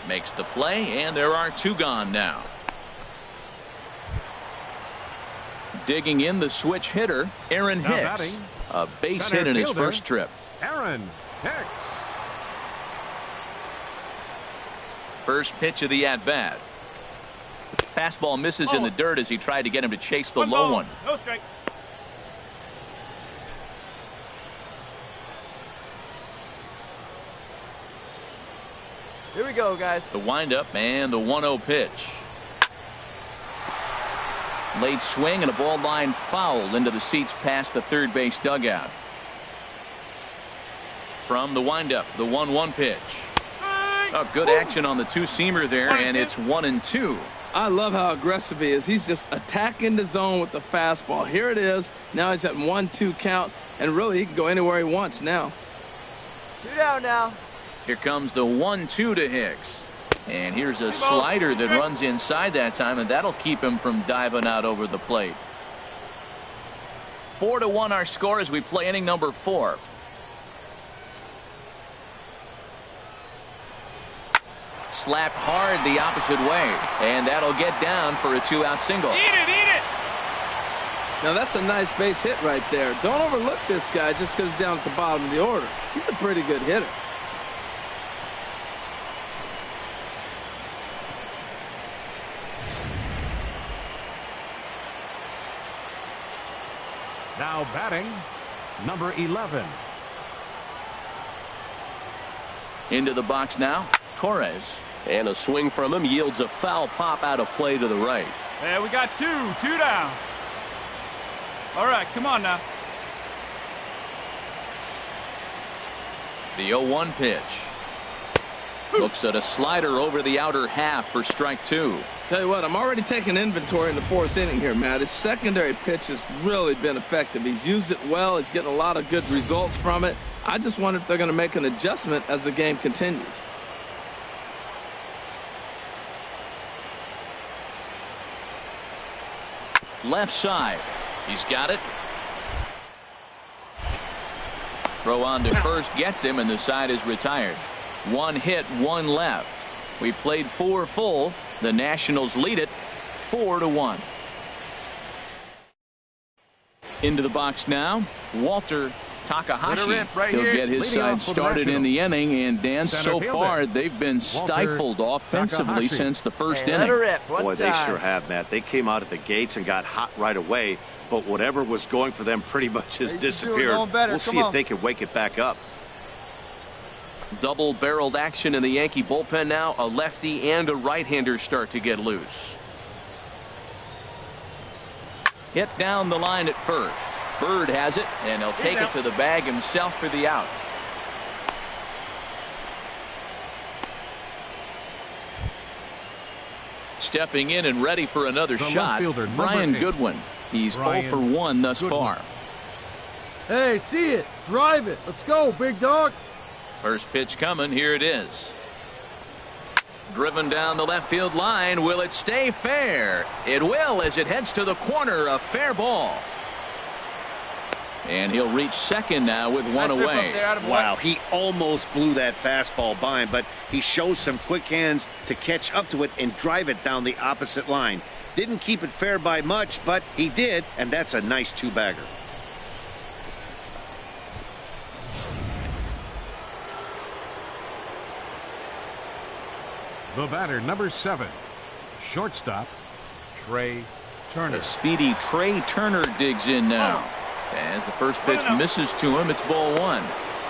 Makes the play, and there are 2 gone now. Digging in the switch hitter, Aaron Hicks. A base hit in his first trip. Aaron Hicks. First pitch of the at-bat. Fastball misses in the dirt as he tried to get him to chase the low one. No strike. Here we go, guys. The windup and the 1-0 pitch. Late swing and a ball line foul into the seats past the third base dugout. From the windup, the 1-1 pitch. Good action on the two-seamer there, and it's 1-2. I love how aggressive he is. He's just attacking the zone with the fastball. Here it is. Now he's at 1-2 count, and really he can go anywhere he wants now. 2 down now. Here comes the 1-2 to Hicks. And here's a slider that runs inside that time, and that'll keep him from diving out over the plate. 4-1 our score as we play inning number 4. Slapped hard the opposite way, and that'll get down for a 2-out single. Eat it, eat it. Now that's a nice base hit right there. Don't overlook this guy just because he's down at the bottom of the order. He's a pretty good hitter. Now batting, number 11. Into the box now, Torres. And a swing from him yields a foul pop out of play to the right. Yeah, we got two down. All right, come on now. The 0-1 pitch. Looks at a slider over the outer half for strike two. Tell you what, I'm already taking inventory in the fourth inning here, Matt. His secondary pitch has really been effective. He's used it well. He's getting a lot of good results from it. I just wonder if they're going to make an adjustment as the game continues. Left side. He's got it. Throw on to first gets him, and the side is retired. One hit, one left. We played 4 full. The Nationals lead it 4-1. Into the box now, Walter Takahashi. He'll get his side started in the inning, and Dan, so far they've been stifled offensively since the first inning. Boy, they sure have, Matt. They came out at the gates and got hot right away, but whatever was going for them pretty much has disappeared. We'll see if they can wake it back up. Double-barreled action in the Yankee bullpen now. A lefty and a right-hander start to get loose. Hit down the line at first. Bird has it, and he'll take it to the bag himself for the out. Stepping in and ready for another shot, Brian Goodwin. He's 0 for 1 thus far. Hey, see it. Drive it. Let's go, big dog. First pitch coming. Here it is. Driven down the left field line. Will it stay fair? It will, as it heads to the corner. A fair ball. And he'll reach second now with one away. Wow, he almost blew that fastball by him, but he shows some quick hands to catch up to it and drive it down the opposite line. Didn't keep it fair by much, but he did, and that's a nice two-bagger. The batter, number 7, shortstop, Trey Turner. The speedy Trey Turner digs in now. As the first pitch misses to him, it's ball 1.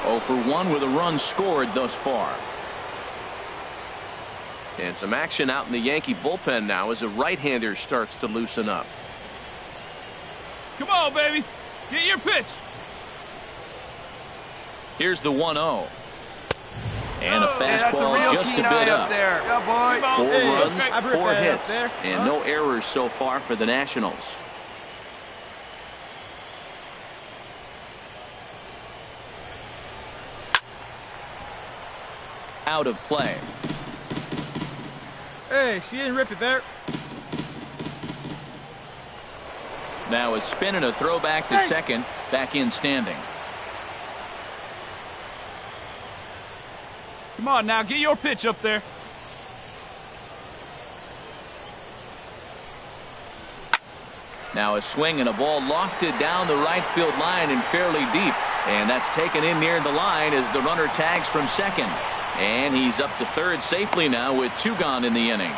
0 for 1 with a run scored thus far. And some action out in the Yankee bullpen now as a right-hander starts to loosen up. Come on, baby. Get your pitch. Here's the 1-0. And a fastball just a bit up. There. Yeah, boy. 4 runs, 4 hits, and no errors so far for the Nationals. Out of play. Hey, she didn't rip it there. Now a spin and a throwback to second. Back in standing. Come on now, get your pitch up there. Now a swing and a ball lofted down the right field line and fairly deep. And that's taken in near the line as the runner tags from second. And he's up to third safely now with 2 gone in the inning.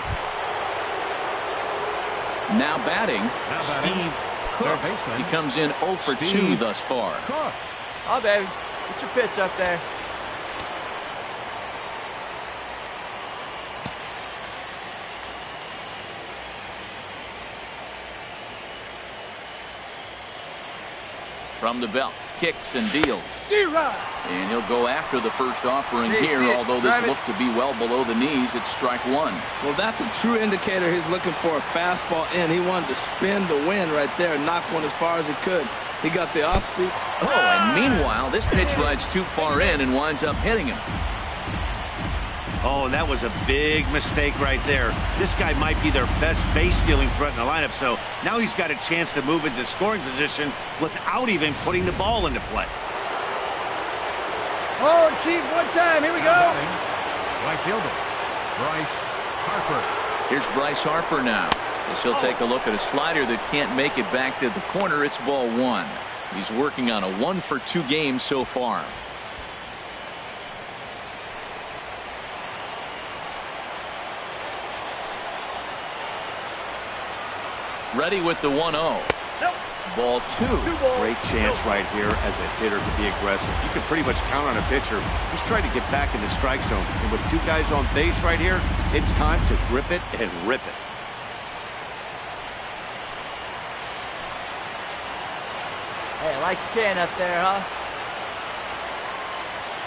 Now batting, Steve Cook. He comes in 0 for 2 thus far. Oh, baby. Get your pitch up there. From the belt, kicks and deals. And he'll go after the first offering here, although this looked to be well below the knees. It's strike 1. Well, that's a true indicator he's looking for a fastball in. He wanted to spin the wind right there and knock one as far as he could. He got the off speed. Oh, and meanwhile, this pitch rides too far in and winds up hitting him. Oh, and that was a big mistake right there. This guy might be their best base-stealing threat in the lineup, so now he's got a chance to move into scoring position without even putting the ball into play. Oh, Chief, one time. Here we go. Right fielder, Bryce Harper. Here's Bryce Harper now. As he'll take a look at a slider that can't make it back to the corner. It's ball 1. He's working on a 1 for 2 game so far. Ready with the 1-0. Ball 2. Great chance right here as a hitter to be aggressive. You can pretty much count on a pitcher. He's trying to get back in the strike zone. And with 2 guys on base right here, it's time to grip it and rip it. Hey, I like your can up there, huh?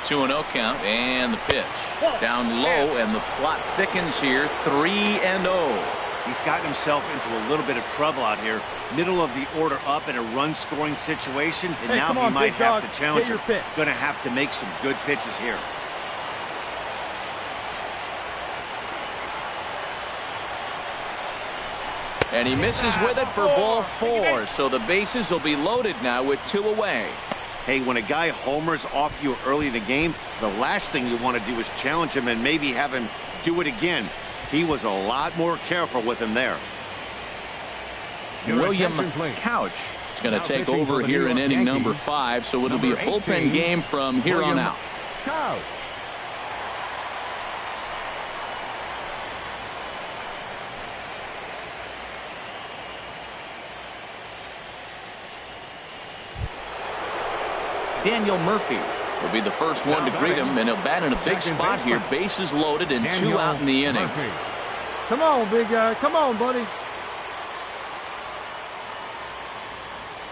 2-0 count, and the pitch. Down low, and the plot thickens here. 3-0. He's gotten himself into a little bit of trouble out here. Middle of the order up in a run-scoring situation, and now he might have to challenge him. Going to have to make some good pitches here. And he misses with it for ball 4. So the bases will be loaded now with 2 away. Hey, when a guy homers off you early in the game, the last thing you want to do is challenge him and maybe have him do it again. He was a lot more careful with him there. William Couch is going to take over here in inning number 5, so it'll be a bullpen game from here on out. Couch. Daniel Murphy will be the first one to greet him, and he'll bat in a big spot here. Bases loaded and 2 out in the inning. Come on, big guy. Come on, buddy.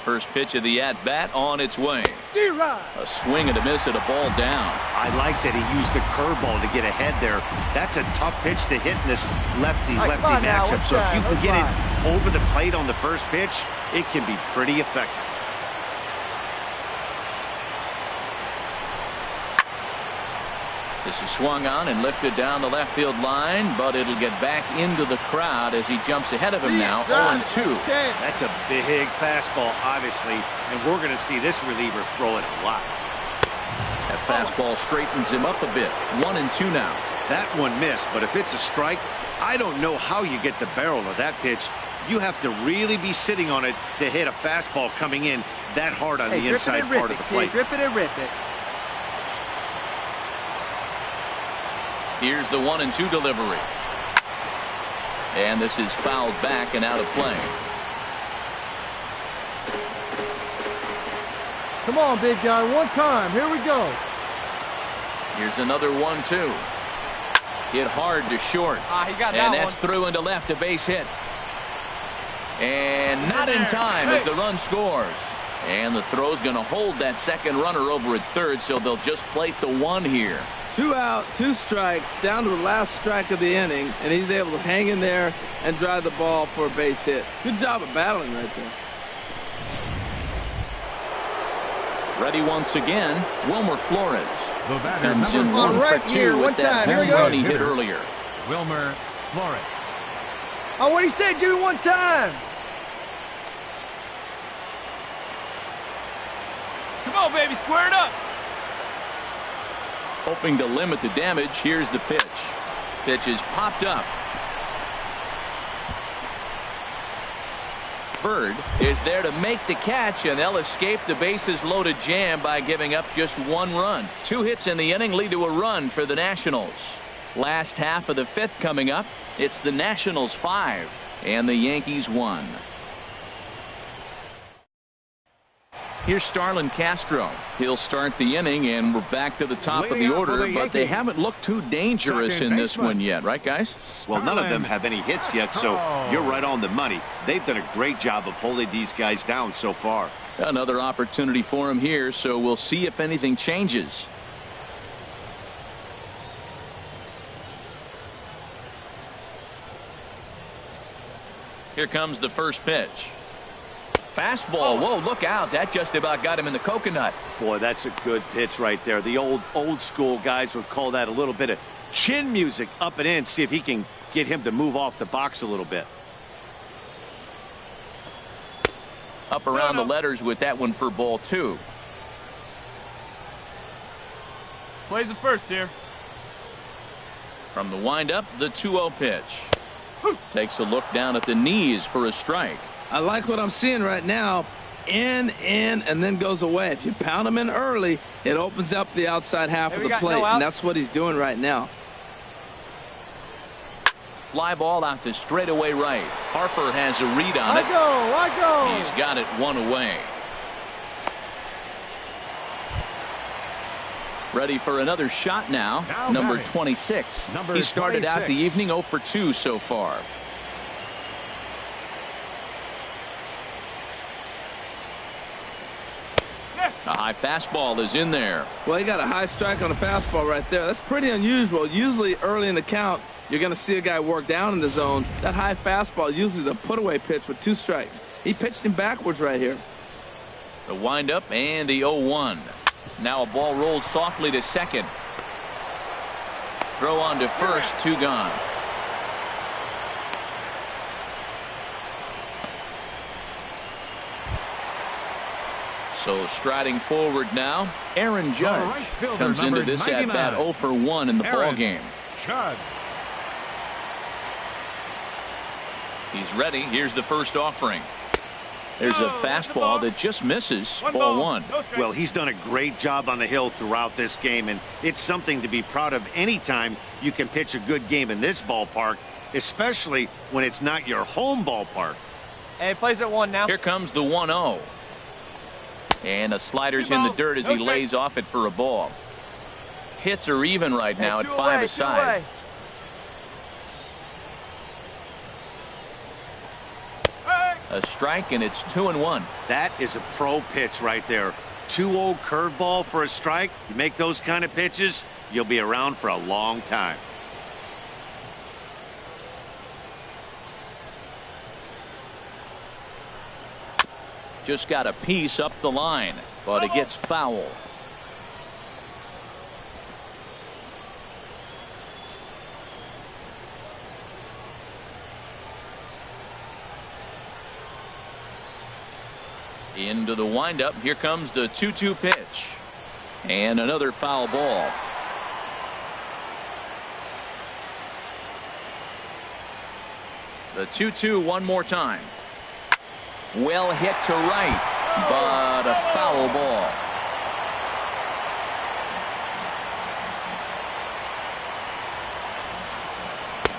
First pitch of the at-bat on its way. A swing and a miss at a ball down. I like that he used the curveball to get ahead there. That's a tough pitch to hit in this lefty-lefty matchup. So if you can get it over the plate on the first pitch, it can be pretty effective. This is swung on and lifted down the left field line, but it'll get back into the crowd as he jumps ahead of him now. 0-2. That's a big fastball, obviously, and we're going to see this reliever throw it a lot. That fastball straightens him up a bit. 1-2 now. That one missed, but if it's a strike, I don't know how you get the barrel of that pitch. You have to really be sitting on it to hit a fastball coming in that hard on the inside part of the plate. Grip it and rip it. Here's the 1-2 delivery. And this is fouled back and out of play. Come on, big guy. One time. Here we go. Here's another 1-2. Hit hard to short. He got and that that's through into left, a base hit. And not in time as the run scores. And the throw's going to hold that second runner over at third, so they'll just plate the 1 here. 2 out, 2 strikes, down to the last strike of the inning, and he's able to hang in there and drive the ball for a base hit. Good job of battling right there. Ready once again, Wilmer Flores. The batter comes in 1 for 2 with that home run he hit earlier. Wilmer Flores. Oh, what do you say? Do it one time. Come on, baby, square it up. Hoping to limit the damage, here's the pitch. Pitch is popped up. Bird is there to make the catch, and they'll escape the bases loaded jam by giving up just 1 run. 2 hits in the inning lead to a run for the Nationals. Last half of the 5th coming up. It's the Nationals 5 and the Yankees 1. Here's Starlin Castro. He'll start the inning, and we're back to the top of the order, but they haven't looked too dangerous in this one yet, right, guys? Well, none of them have any hits yet, so you're right on the money. They've done a great job of holding these guys down so far. Another opportunity for him here, so we'll see if anything changes. Here comes the first pitch. Fastball. Whoa, look out. That just about got him in the coconut. Boy, that's a good pitch right there. The old school guys would call that a little bit of chin music up and in. See if he can get him to move off the box a little bit. Up around the letters with that one for ball 2. Plays it first here. From the windup, the 2-0 pitch. Takes a look down at the knees for a strike. I like what I'm seeing right now. In, and then goes away. If you pound him in early, it opens up the outside half of the plate, and that's what he's doing right now. fly ball out to straightaway right. Harper has a read on it. I go. He's got it one away. Ready for another shot now. Number 26. He started out the evening 0 for 2 so far. A high fastball is in there. Well, he got a high strike on a fastball right there. That's pretty unusual. Usually early in the count, you're going to see a guy work down in the zone. That high fastball, usually the put-away pitch with 2 strikes. He pitched him backwards right here. The windup and the 0-1. Now a ball rolled softly to second. Throw on to first, 2 gone. So striding forward now, Aaron Judge comes into this at bat 0 for 1 in the ball game. Judge. He's ready. Here's the first offering. There's a fastball that just misses. Ball 1. Well, he's done a great job on the hill throughout this game, and it's something to be proud of anytime you can pitch a good game in this ballpark, especially when it's not your home ballpark. And he plays at 1 now. Here comes the 1-0. And the slider's in the dirt as he lays off it for a ball. Hits are even right now at 5 aside. A strike, and it's 2-1. That is a pro pitch right there. 2-0 curveball for a strike. You make those kind of pitches, you'll be around for a long time. Just got a piece up the line, but it gets foul. Into the windup. Here comes the 2-2 pitch. And another foul ball. The 2-2 one more time. Well hit to right, but a foul ball.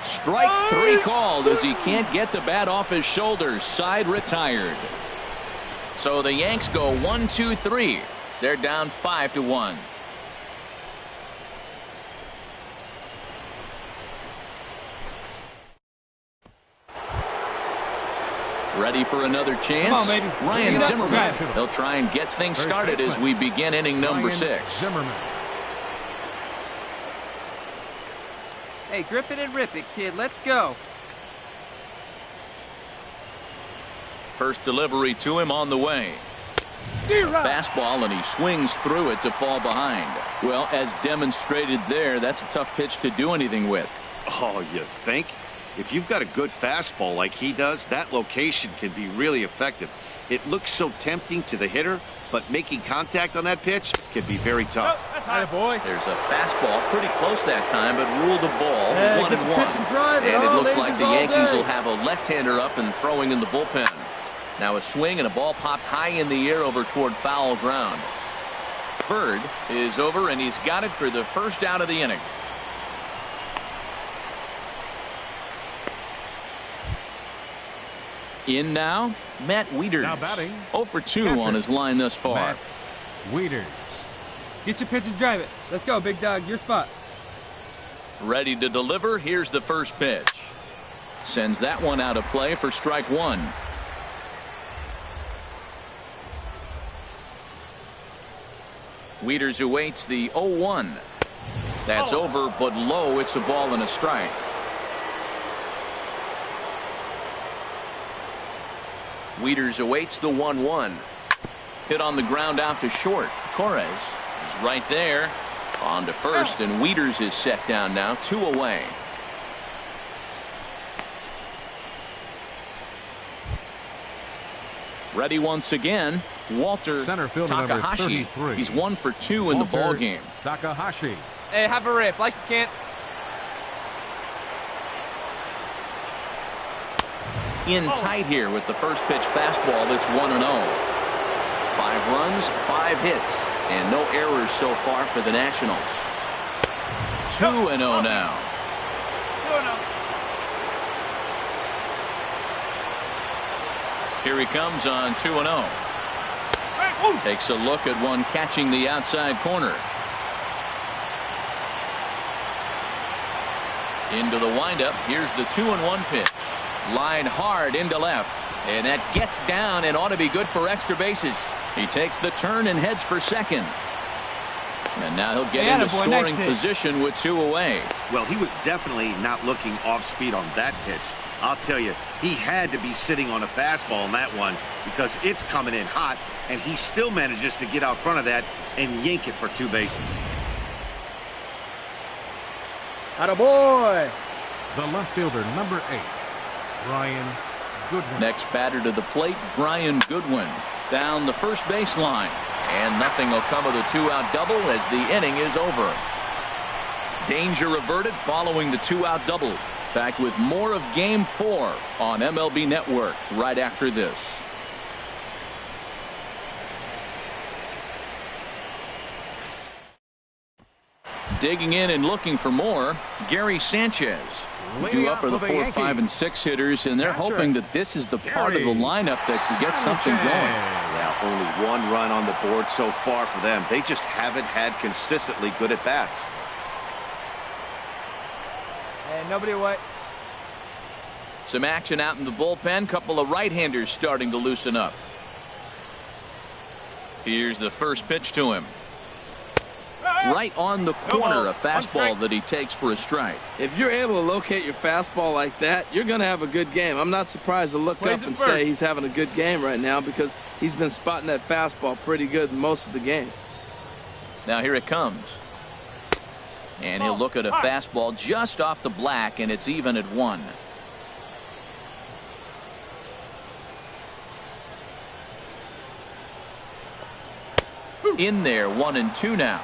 Strike 3 called as he can't get the bat off his shoulders. Side retired. So the Yanks go 1-2-3. They're down 5-1. Ready for another chance? Come on, baby. Ryan Zimmerman. They'll try and get things started as we begin inning number 6. Zimmerman. Hey, grip it and rip it, kid. Let's go. First delivery to him on the way. Fastball, and he swings through it to fall behind. Well, as demonstrated there, that's a tough pitch to do anything with. Oh, you think? If you've got a good fastball like he does, that location can be really effective. It looks so tempting to the hitter, but making contact on that pitch can be very tough. There's a fastball pretty close that time, but ruled a ball 1-1. And it looks like the Yankees will have a left-hander up and throwing in the bullpen. Now a swing and a ball popped high in the air over toward foul ground. Bird is over, and he's got it for the first out of the inning. In now, Matt Wieters. Now batting. 0 for 2 on his line thus far. Matt Wieters. Get your pitch and drive it. Let's go, big dog. Your spot. Ready to deliver. Here's the first pitch. Sends that one out of play for strike 1. Wieters awaits the 0-1. That's over, but low. It's a ball and a strike. Wieters awaits the 1-1. Hit on the ground out to short. Torres is right there. On to first, and Wieters is set down now, 2 away. Ready once again, Walter Center fielder number Takahashi. 33. He's 1 for 2 in the ball game. Takahashi. Hey, have a rip like you can't. In tight here with the first pitch fastball. That's 1-0. 5 runs, 5 hits, and no errors so far for the Nationals. 2-0 now. Here he comes on 2-0. Takes a look at one catching the outside corner. Into the windup. Here's the 2-1 pitch. Line hard into left. And that gets down and ought to be good for extra bases. He takes the turn and heads for second. And now he'll get into scoring position with 2 away. Well, he was definitely not looking off speed on that pitch. I'll tell you, he had to be sitting on a fastball on that one because it's coming in hot, and he still manages to get out front of that and yank it for 2 bases. Attaboy! The left fielder, number 8, Brian Goodwin. Next batter to the plate, Brian Goodwin. Down the first baseline. And nothing will come of the 2-out double as the inning is over. Danger averted following the 2-out double. Back with more of Game 4 on MLB Network right after this. Digging in and looking for more, Gary Sanchez. Due up are the 4, 5, and 6 hitters, and they're hoping that this is the part of the lineup that can get something going. Yeah, only 1 run on the board so far for them. They just haven't had consistently good at-bats. And nobody away. Some action out in the bullpen. Couple of right-handers starting to loosen up. Here's the first pitch to him. Right on the corner, a fastball that he takes for a strike. If you're able to locate your fastball like that, you're going to have a good game. I'm not surprised to look up and say he's having a good game right now because he's been spotting that fastball pretty good most of the game. Now here it comes. And he'll look at a fastball just off the black, and it's even at 1. In there, 1-2 now.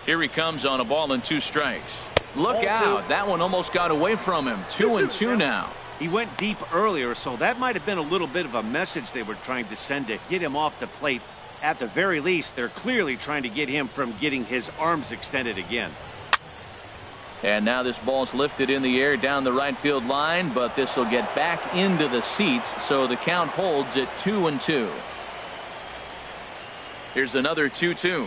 Here he comes on a ball and 2 strikes. Look out. That one almost got away from him. 2-2 now. He went deep earlier, so that might have been a little bit of a message they were trying to send to get him off the plate. At the very least, they're clearly trying to get him from getting his arms extended again. And now this ball's lifted in the air down the right field line, but this will get back into the seats, so the count holds at 2-2. Here's another 2-2.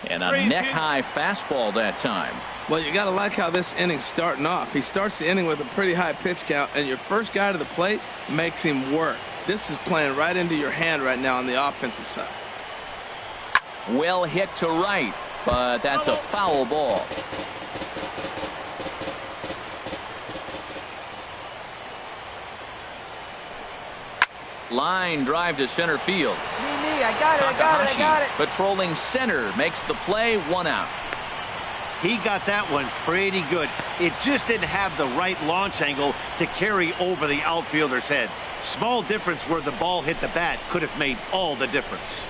And a neck-high fastball that time. Well, you got to like how this inning's starting off. He starts the inning with a pretty high pitch count, and your first guy to the plate makes him work. This is playing right into your hand right now on the offensive side. Well hit to right, but that's a foul ball. Line drive to center field. Me, I got it. Patrolling center makes the play, 1 out. He got that one pretty good. It just didn't have the right launch angle to carry over the outfielder's head. Small difference where the ball hit the bat could have made all the difference.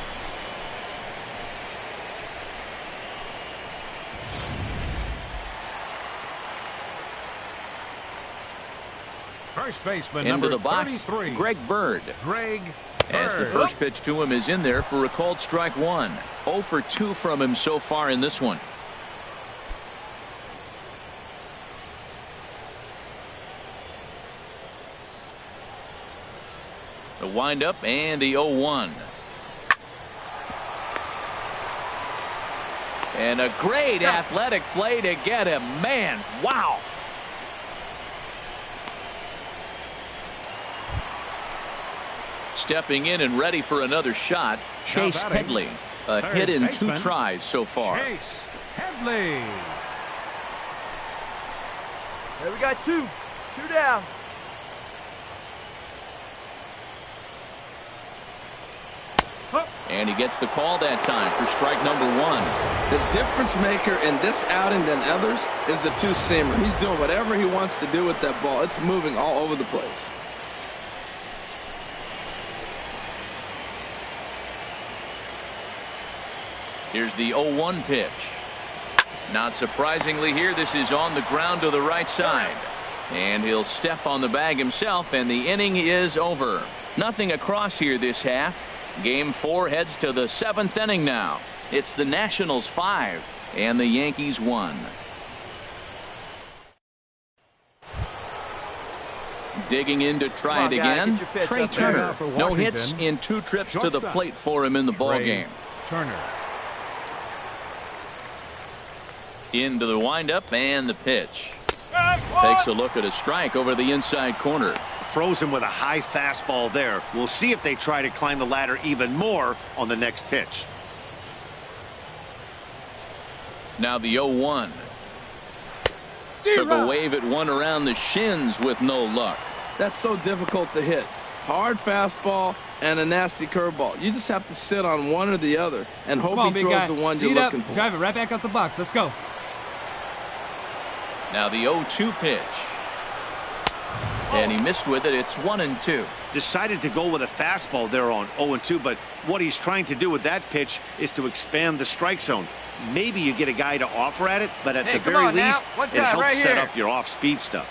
First baseman, into number the box, 33, Greg Bird. As the first pitch to him is in there for a called strike 1. 0 for 2 from him so far in this one. The windup and the 0-1. And a great athletic play to get him. Man, wow. Stepping in and ready for another shot, Chase Headley. A hit in 2 tries so far. Chase Headley. There we got 2 down. And he gets the call that time for strike number 1. The difference maker in this outing than others is the 2-seamer. He's doing whatever he wants to do with that ball. It's moving all over the place. Here's the 0-1 pitch. Not surprisingly here, this is on the ground to the right side. And he'll step on the bag himself, and the inning is over. Nothing across here this half. Game 4 heads to the 7th inning now. It's the Nationals 5 and the Yankees 1. Digging in to try it again. Trey Turner. No hits in 2 trips to the plate for him in the ball game. Turner. Into the windup and the pitch. Takes a look at a strike over the inside corner. Frozen with a high fastball there. We'll see if they try to climb the ladder even more on the next pitch. Now the 0-1. Took a wave at one around the shins with no luck. That's so difficult to hit. Hard fastball and a nasty curveball. You just have to sit on one or the other and hope he throws the one you're looking for. Drive it right back up the box. Let's go. Now the 0-2 pitch. And he missed with it. It's 1-2. Decided to go with a fastball there on 0-2, but what he's trying to do with that pitch is to expand the strike zone. Maybe you get a guy to offer at it, but at the very least, it helps set up your off-speed stuff.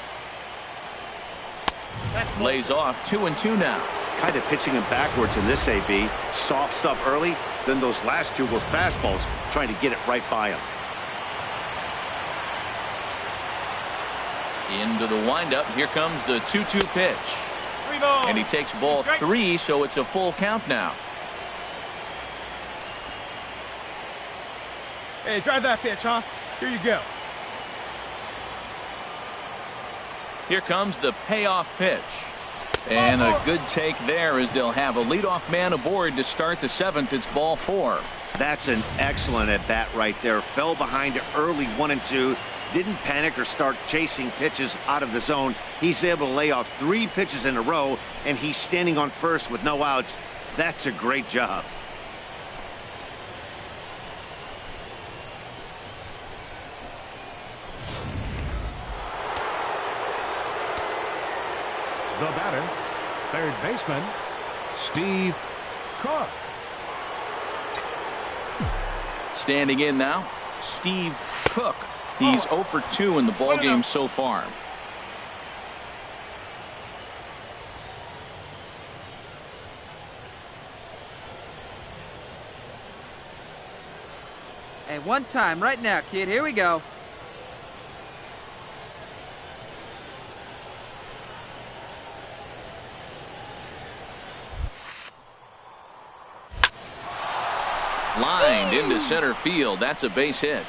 Lays off 2-2 now. Kind of pitching him backwards in this AB. Soft stuff early, then those last 2 were fastballs, trying to get it right by him. Into the windup. Here comes the 2-2 pitch. And he takes ball 3, so it's a full count now. Hey, drive that pitch, huh? Here you go. Here comes the payoff pitch. And a good take there as they'll have a leadoff man aboard to start the 7th. It's ball 4. That's an excellent at-bat right there. Fell behind early 1-2. Didn't panic or start chasing pitches out of the zone. He's able to lay off 3 pitches in a row, and he's standing on first with no outs. That's a great job. The batter, third baseman, Steve Cook. Standing in now, Steve Cook. He's 0 for 2 in the ball game so far. Hey, one time right now, kid. Here we go. Lined into center field. That's a base hit.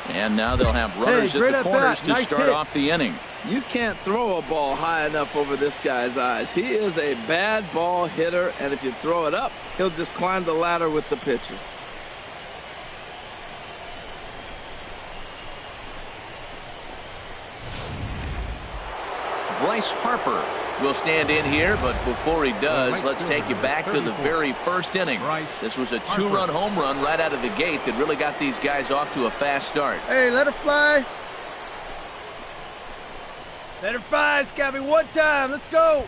And now they'll have runners at the corners to start off the inning. You can't throw a ball high enough over this guy's eyes. He is a bad ball hitter, and if you throw it up, he'll just climb the ladder with the pitcher. Bryce Harper will stand in here, but before he does, let's take you back to the very first inning. This was a 2-run home run right out of the gate that really got these guys off to a fast start. Hey, let her fly. Let her fly, Scabby. One time. Let's go.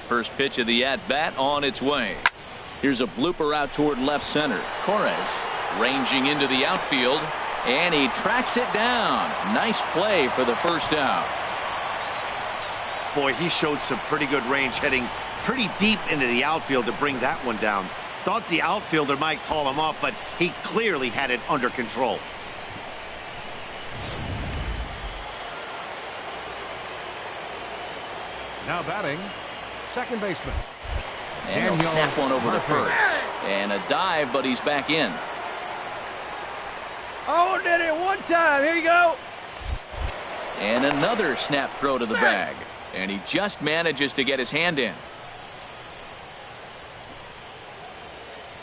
First pitch of the at-bat on its way. Here's a blooper out toward left center. Torres ranging into the outfield, and he tracks it down. Nice play for the first out. Boy, he showed some pretty good range, heading pretty deep into the outfield to bring that one down. Thought the outfielder might call him off, but he clearly had it under control. Now batting, second baseman. And he'll snap one over to first. And a dive, but he's back in. Oh, did it one time. Here you go. And another snap throw to the bag. And he just manages to get his hand in.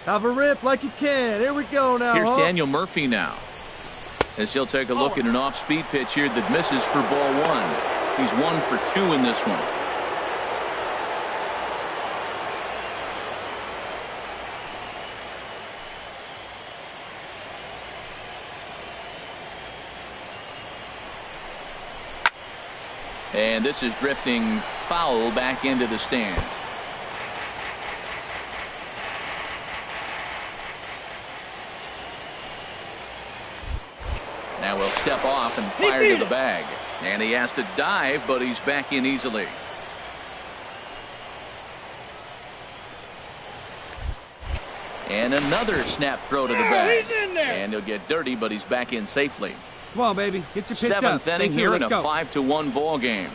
Have a rip like you can. Here we go now. Here's Daniel Murphy now, as he'll take a look at an off-speed pitch here that misses for ball 1. He's 1 for 2 in this one. And this is drifting foul back into the stands. Now he'll step off and fire to the bag. And he has to dive, but he's back in easily. And another snap throw to the bag. And he'll get dirty, but he's back in safely. Come on, baby. Get your pitch up. Seventh inning here in a Let's go. 5-1 ball game.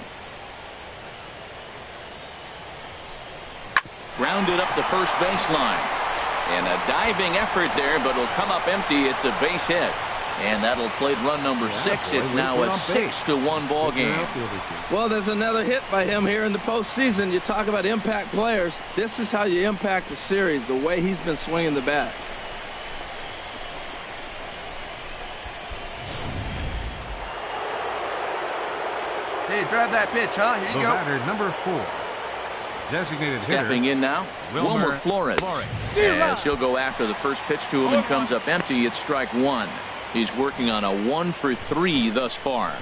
Grounded up the first baseline. And a diving effort there, but it'll come up empty. It's a base hit. And that'll play run number 6. It's now a 6-1 ball game. Well, there's another hit by him here in the postseason. You talk about impact players. This is how you impact the series, the way he's been swinging the bat. Hey, drive that pitch, huh? Here you go. Batter number 4. Designated Stepping in now, Wilmer Flores. As he'll go after the first pitch to him and comes up empty. It's strike 1. He's working on a 1-for-3 thus far.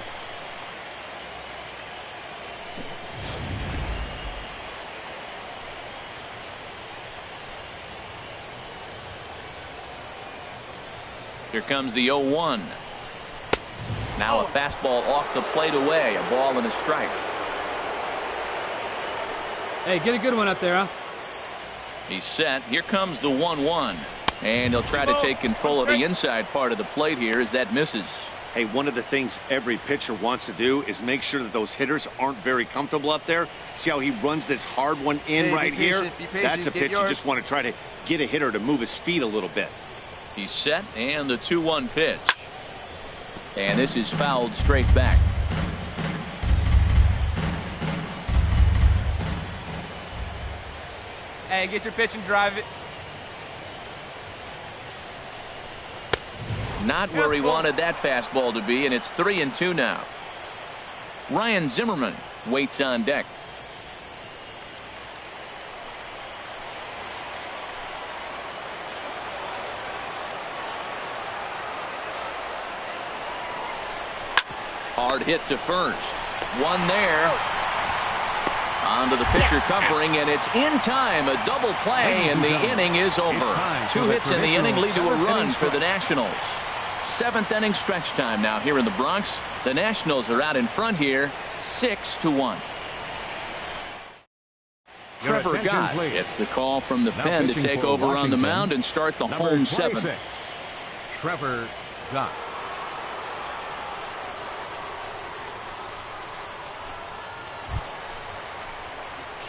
Here comes the 0-1. Now a fastball off the plate away. A ball and a strike. Hey, get a good one up there, huh? He's set. Here comes the 1-1. And he'll try to take control of the inside part of the plate here as that misses. Hey, one of the things every pitcher wants to do is make sure that those hitters aren't very comfortable up there. See how he runs this hard one in right here? That's a pitch you just want to try to get a hitter to move his feet a little bit. He's set, and the 2-1 pitch. And this is fouled straight back. Hey, get your pitch and drive it. Not where he wanted that fastball to be, and it's 3-2 now. Ryan Zimmerman waits on deck. Hard hit to first. One there. Onto the pitcher covering, and it's in time. A double play, and the inning is over. 2 hits in the inning lead to a run for the Nationals. 7th inning stretch time now here in the Bronx. The Nationals are out in front here, 6-1. Trevor Gott gets the call from the pen to take over on the mound and start the home 7th. Trevor Gott.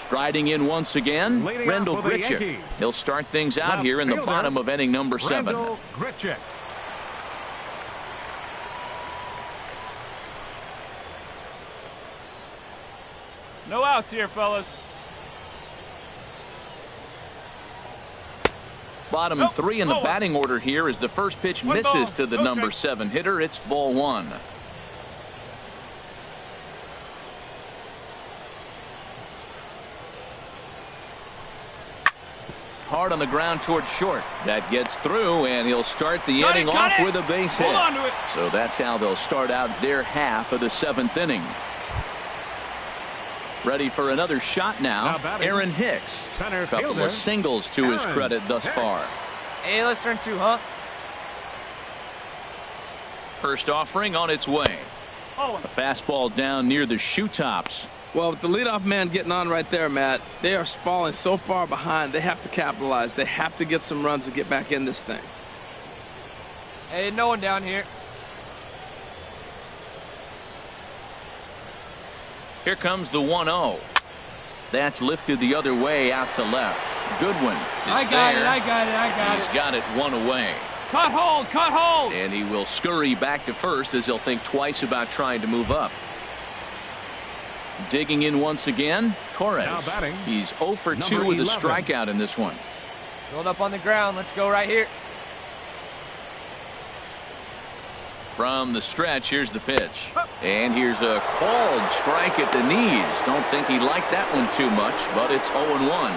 Striding in once again, Rendell Grichuk. He'll start things out here in the bottom of inning number 7. Grichuk. No outs here, fellas. Bottom 3 in the batting order here as the first pitch misses to the number 7 hitter. It's ball 1. Hard on the ground towards short. That gets through, and he'll start the inning off with a base hit. So that's how they'll start out their half of the 7th inning. Ready for another shot now. Aaron Hicks. Couple of singles to his credit thus far. Hey, let's turn 2, huh? First offering on its way. A fastball down near the shoe tops. Well, with the leadoff man getting on right there, Matt, they are falling so far behind. They have to capitalize. They have to get some runs to get back in this thing. Hey, no one down here. Here comes the 1-0. That's lifted the other way out to left. Goodwin is I got it. He's got it one away. Cut hold. And he will scurry back to first as he'll think twice about trying to move up. Digging in once again, Torres. He's 0 for 2 with a strikeout in this one. Build up on the ground. Let's go right here. From the stretch, here's the pitch. And here's a called strike at the knees. Don't think he liked that one too much, but it's 0-1.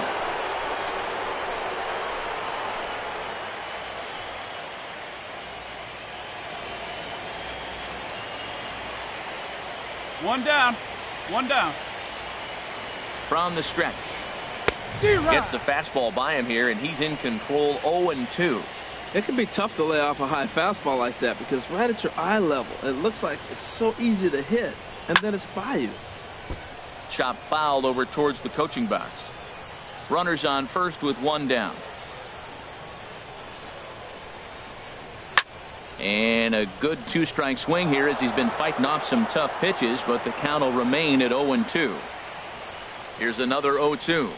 One down. From the stretch. Gets the fastball by him here, and he's in control 0-2. It can be tough to lay off a high fastball like that because right at your eye level, it looks like it's so easy to hit, and then it's by you. Chop fouled over towards the coaching box. Runners on first with 1 down. And a good two-strike swing here as he's been fighting off some tough pitches, but the count will remain at 0-2. Here's another 0-2.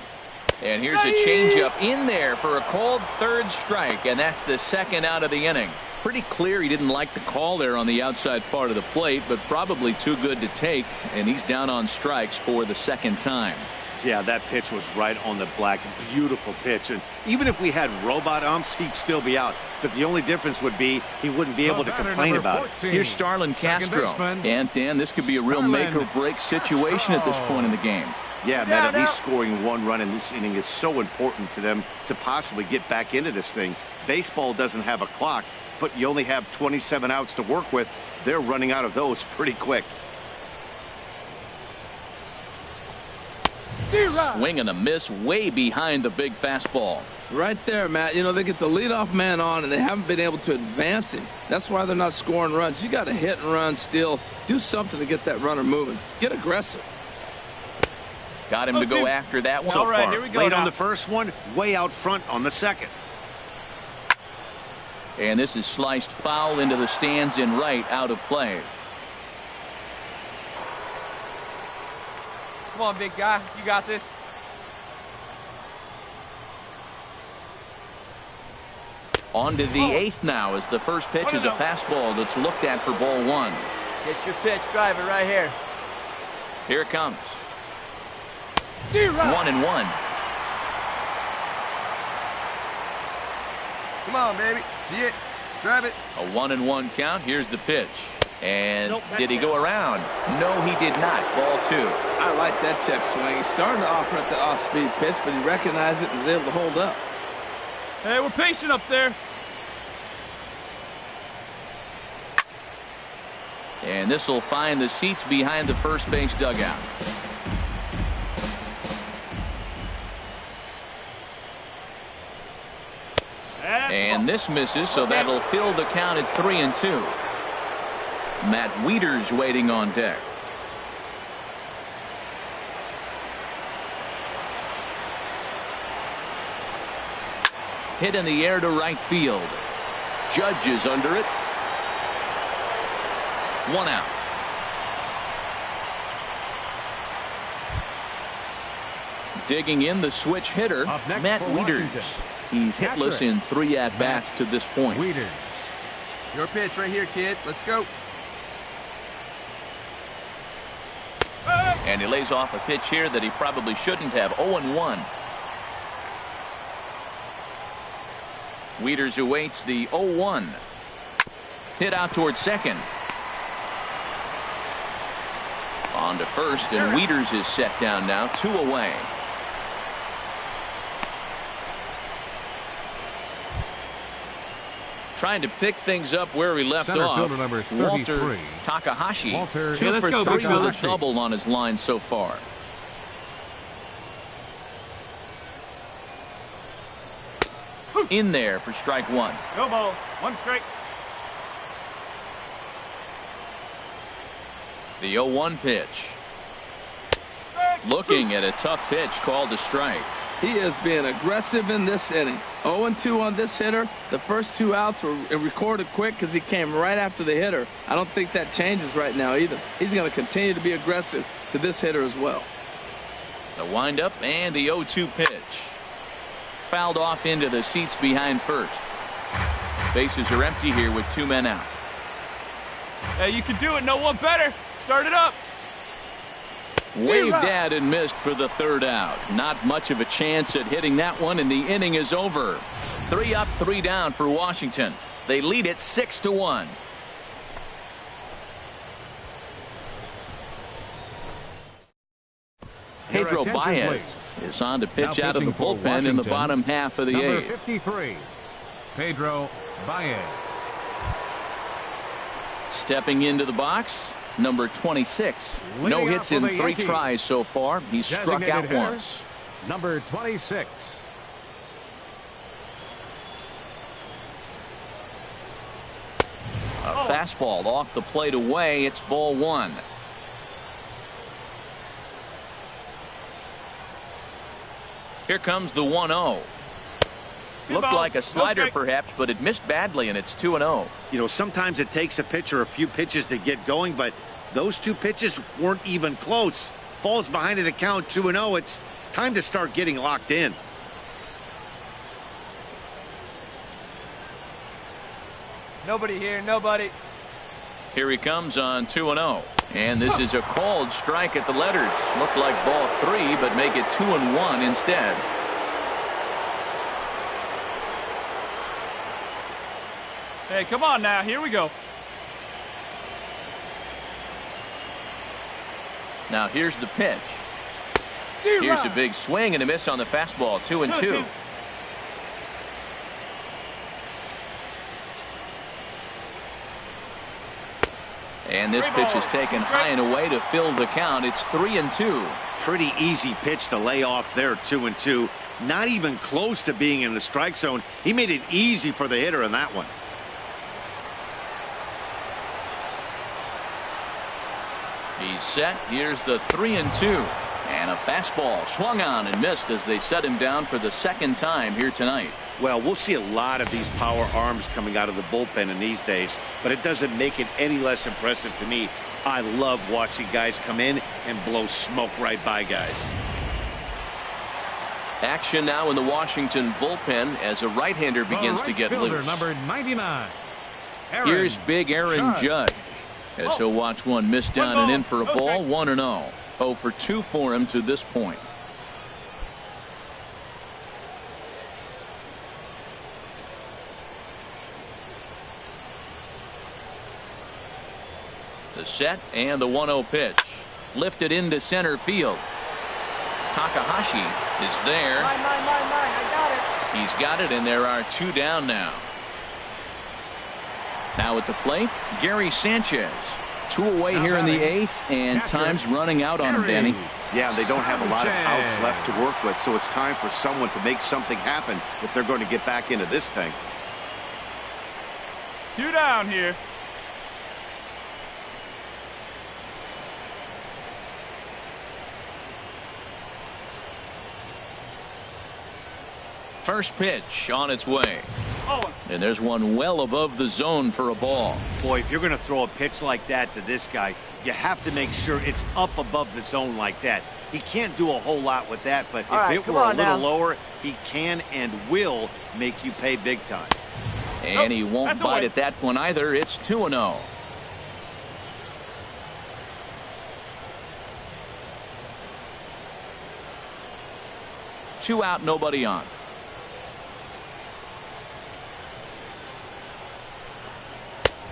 And here's a changeup in there for a called third strike, and that's the second out of the inning. Pretty clear he didn't like the call there on the outside part of the plate, but probably too good to take, and he's down on strikes for the second time. Yeah, that pitch was right on the black. Beautiful pitch. And even if we had robot umps, he'd still be out. But the only difference would be he wouldn't be able to complain about it. Here's Starlin Castro. And, Dan, this could be a real make-or-break situation at this point in the game. Yeah, man, at least scoring one run in this inning is so important to them to possibly get back into this thing. Baseball doesn't have a clock, but you only have 27 outs to work with. They're running out of those pretty quick. Swing and a miss way behind the big fastball. Right there, Matt. You know, they get the leadoff man on, and they haven't been able to advance him. That's why they're not scoring runs. You got to hit and run, steal. Do something to get that runner moving. Get aggressive. Got him to go after that one. All right, here we go. Late on the first one, way out front on the second. And this is sliced foul into the stands in right, out of play. Come on, big guy. You got this. On to the eighth now as the first pitch is a fastball that's looked at for ball one. Get your pitch. Drive it right here. Here it comes. 1-1. Come on, baby. See it. Drive it. A 1-1 count. Here's the pitch. And did he go around? No, he did not. Ball two. I like that check swing. He started to offer at the off-speed pitch, but he recognized it and was able to hold up. Hey, we're patient up there. And this will find the seats behind the first base dugout. And this misses, so that'll fill the count at 3-2. Matt Wieters waiting on deck. Hit in the air to right field. Judge is under it. 1 out. Digging in the switch hitter, Matt Wieters. He's hitless in 3 at-bats to this point. Wieters. Your pitch right here, kid. Let's go. And he lays off a pitch here that he probably shouldn't have. 0-1. Wieters awaits the 0-1. Hit out towards second. On to first, and Wieters is set down now, 2 away. Trying to pick things up where he left off. Number 33, Walter Takahashi. 2 for 3 with a double on his line so far. In there for strike one. No ball. 1 strike. The 0-1 pitch. Looking at a tough pitch called a strike. He is being aggressive in this inning. 0-2 on this hitter. The first 2 outs were recorded quick because he came right after the hitter. I don't think that changes right now either. He's going to continue to be aggressive to this hitter as well. The windup and the 0-2 pitch. Fouled off into the seats behind first. Bases are empty here with 2 men out. Hey, you can do it. No one better. Start it up. Waved at and missed for the 3rd out. Not much of a chance at hitting that one, and the inning is over. 3 up, 3 down for Washington. They lead it 6-1. Pedro Baez is on to pitch out of the bullpen in the bottom half of the 8th. Number 53, Pedro Baez. Stepping into the box, number 26. No hits in 3 tries so far. He's struck out once. Number 26. A fastball off the plate away. It's ball 1. Here comes the 1-0. Looked like a slider perhaps, but it missed badly, and it's 2-0. You know, sometimes it takes a pitcher a few pitches to get going, but those two pitches weren't even close. Falls behind in the count, 2-0. It's time to start getting locked in. Nobody here, nobody. Here he comes on 2-0. And this is a called strike at the letters. Looked like ball 3, but make it 2-1 instead. Hey, come on now. Here we go. Now here's the pitch. Here's a big swing and a miss on the fastball. 2-2. And this pitch is taken high and away to fill the count. It's 3-2. Pretty easy pitch to lay off there, 2-2. Not even close to being in the strike zone. He made it easy for the hitter in that one. He's set. Here's the 3-2. And a fastball swung on and missed as they set him down for the second time here tonight. Well, we'll see a lot of these power arms coming out of the bullpen in these days, but it doesn't make it any less impressive to me. I love watching guys come in and blow smoke right by guys. Action now in the Washington bullpen as a right-hander begins to get loose. Number 99. Here's big Aaron Judge as he'll watch one miss down and in for a ball. 1-0. 0 for 2 for him to this point. The set and the 1-0 pitch. Lifted into center field. Takahashi is there. Mine, I got it. He's got it, and there are 2 down now. Now at the plate, Gary Sanchez. 2 away here in the 8th, and time's running out on him, Danny. Yeah, they don't have a lot of outs left to work with, so it's time for someone to make something happen if they're going to get back into this thing. 2 down here. First pitch on its way. Oh. And there's one well above the zone for a ball. Boy, if you're going to throw a pitch like that to this guy, you have to make sure it's up above the zone like that. He can't do a whole lot with that, but if it were a little lower, he can and will make you pay big time. And he won't bite at that one either. It's 2-0. Two out, nobody on.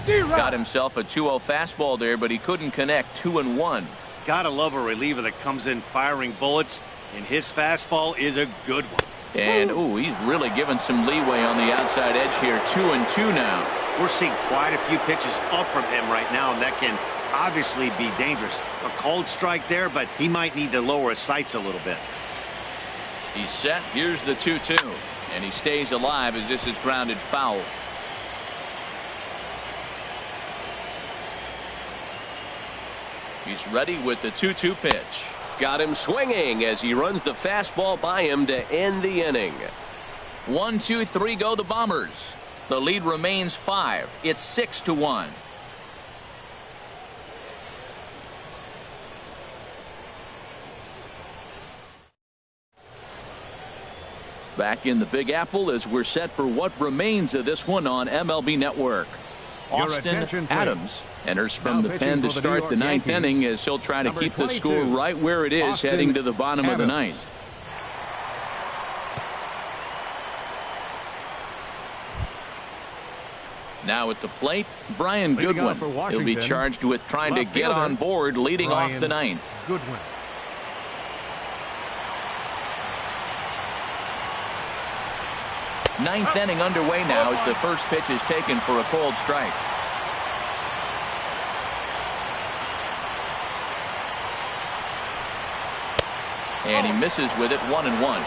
Got himself a 2-0 fastball there, but he couldn't connect. 2-1. Gotta love a reliever that comes in firing bullets, and his fastball is a good one. And ooh, he's really given some leeway on the outside edge here. 2-2 now. We're seeing quite a few pitches up from him right now, and that can obviously be dangerous. A cold strike there, but he might need to lower his sights a little bit. He's set. Here's the 2-2. And he stays alive as this is grounded foul. He's ready with the 2-2 pitch. Got him swinging as he runs the fastball by him to end the inning. 1, 2, 3 go the Bombers. The lead remains 5. It's 6-1. Back in the Big Apple as we're set for what remains of this one on MLB Network. Austin Adams enters from the pen to start the 9th inning as he'll try to keep the score right where it is heading to the bottom of the 9th. Now at the plate, Brian Goodwin. He'll be charged with trying to get on board leading off the 9th. Goodwin. Ninth inning underway now as the first pitch is taken for a cold strike. And he misses with it. 1-1.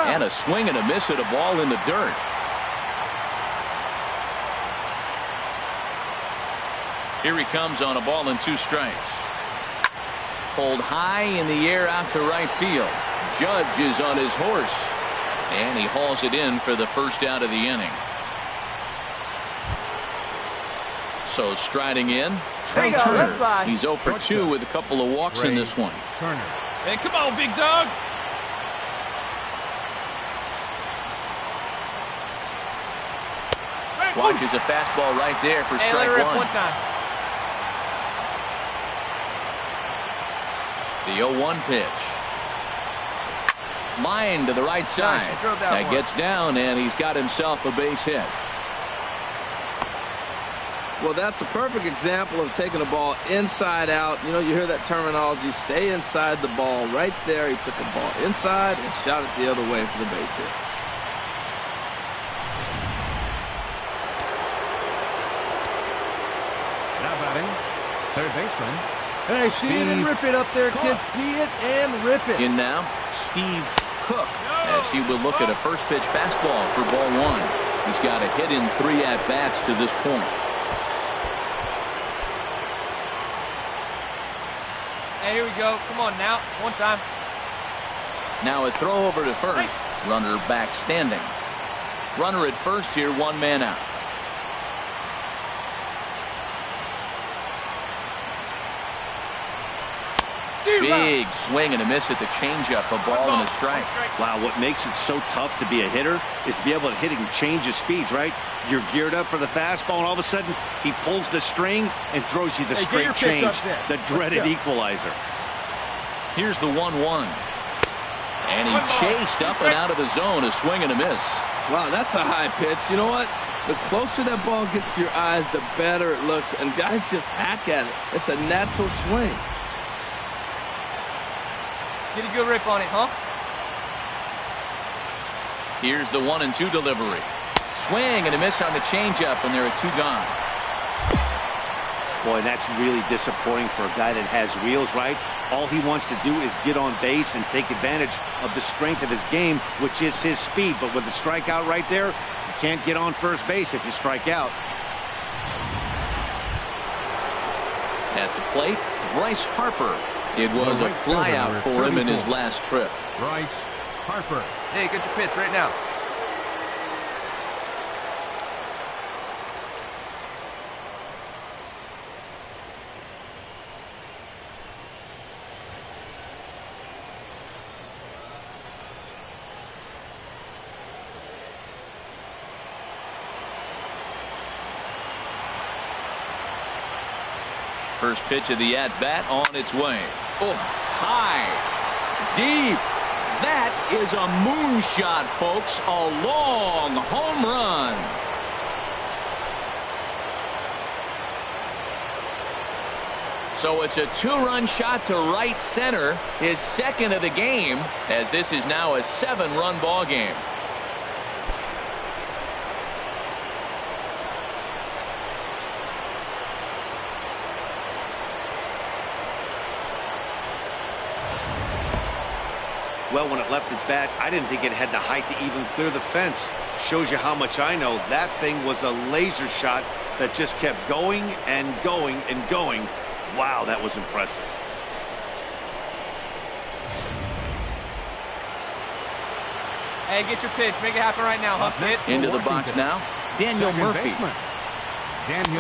And a swing and a miss at a ball in the dirt. Here he comes on a ball and 2 strikes. Pulled high in the air out to right field. Judge is on his horse, and he hauls it in for the first out of the inning. So striding in, Trey Turner. He's 0 for 2 with a couple of walks in this one. Turner. Hey, come on, big dog. Watches a fastball right there for strike one. One time. The 0-1 pitch. Line to the right side. That gets down, and he's got himself a base hit. Well, that's a perfect example of taking a ball inside out. You know, you hear that terminology, stay inside the ball. Right there, he took a ball inside and shot it the other way for the base hit. Now batting, third baseman. Hey, see it and rip it up there, kids. See it and rip it. In now, Steve Cook, as he will look at a first pitch fastball for ball 1. He's got a hit in 3 at-bats to this point. Hey, here we go. Come on now. One time. Now a throw over to first. Runner back standing. Runner at first here, 1 man out. Big swing and a miss at the changeup, a ball and a strike. Wow, what makes it so tough to be a hitter is to be able to hit and change his speeds, right? You're geared up for the fastball, and all of a sudden, he pulls the string and throws you the straight change, the dreaded equalizer. Here's the 1-1. And he chased up and out of the zone, a swing and a miss. Wow, that's a high pitch. You know what? The closer that ball gets to your eyes, the better it looks, and guys just hack at it. It's a natural swing. Get a good rip on it, huh? Here's the 1-2 delivery. Swing and a miss on the changeup, and there are 2 gone. Boy, that's really disappointing for a guy that has wheels, right? All he wants to do is get on base and take advantage of the strength of his game, which is his speed. But with the strikeout right there, you can't get on first base if you strike out. At the plate, Bryce Harper. It was a flyout for him in his last trip. Bryce Harper. Hey, get your pitch right now. First pitch of the at-bat on its way. Oh, high, deep. That is a moonshot, folks. A long home run. So it's a 2-run shot to right center, his second of the game, as this is now a 7-run ball game. Well, when it left its bat, I didn't think it had the height to even clear the fence. Shows you how much I know. That thing was a laser shot that just kept going and going and going. Wow, that was impressive. Hey, get your pitch. Make it happen right now, huh, kid? Into the box now, Daniel Murphy.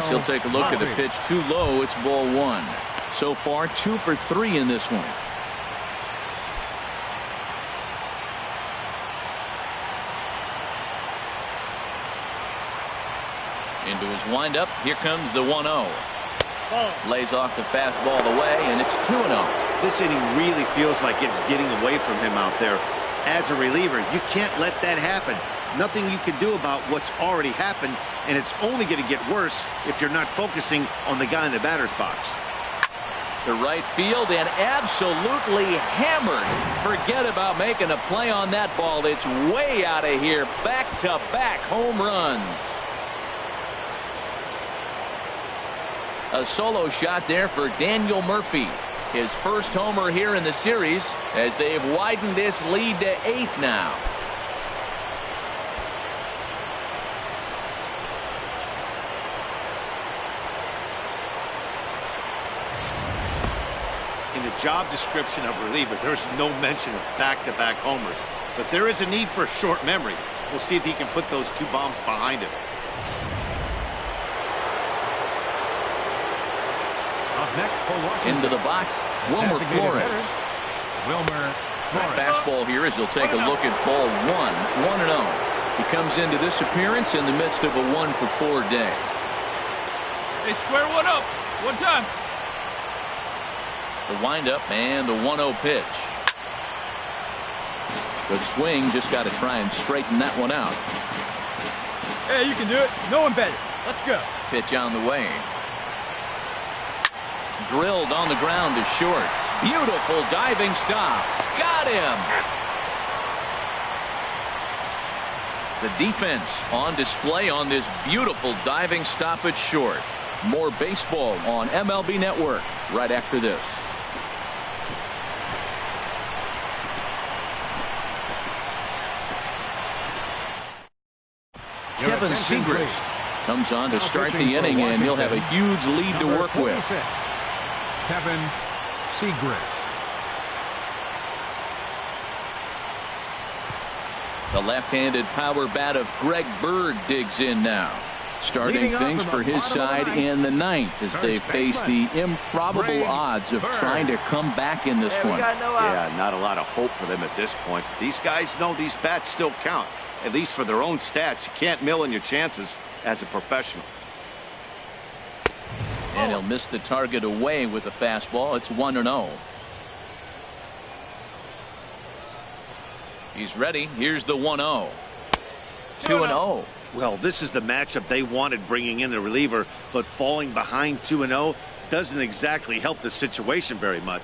He'll take a look at the pitch too low. It's ball 1. So far, 2 for 3 in this one. Into his windup. Here comes the 1-0. Lays off the fastball away, and it's 2-0. This inning really feels like it's getting away from him out there. As a reliever, you can't let that happen. Nothing you can do about what's already happened, and it's only going to get worse if you're not focusing on the guy in the batter's box. To right field and absolutely hammered. Forget about making a play on that ball. It's way out of here. Back-to-back home runs. A solo shot there for Daniel Murphy. His first homer here in the series as they've widened this lead to 8 now. the job description of reliever, there's no mention of back-to-back homers. But there is a need for short memory. We'll see if he can put those 2 bombs behind him. Up next for Washington. Into the box, Wilmer Flores. Wilmer Flores. Fastball here as he'll take a look at ball 1-0. He comes into this appearance in the midst of a 1-for-4 day. They square one up. One time. The windup and the 1-0 pitch. Good swing, just got to try and straighten that one out. Hey, you can do it. No one better. Let's go. Pitch on the way. Drilled on the ground to short. Beautiful diving stop. Got him. The defense on display on this beautiful diving stop at short. More baseball on MLB Network right after this. Kevin Segrist comes on to start the inning, and he'll have a huge lead to work with. Kevin Segrist. The left-handed power bat of Greg Bird digs in now. Starting things for his side in the 9th as they face the improbable odds of trying to come back in this one. Yeah, not a lot of hope for them at this point. These guys know these bats still count, at least for their own stats. You can't mill in your chances as a professional. And he'll miss the target away with the fastball. It's 1-0. He's ready. Here's the 1-0. 2-0. Well, this is the matchup they wanted, bringing in the reliever, but falling behind 2-0 doesn't exactly help the situation very much.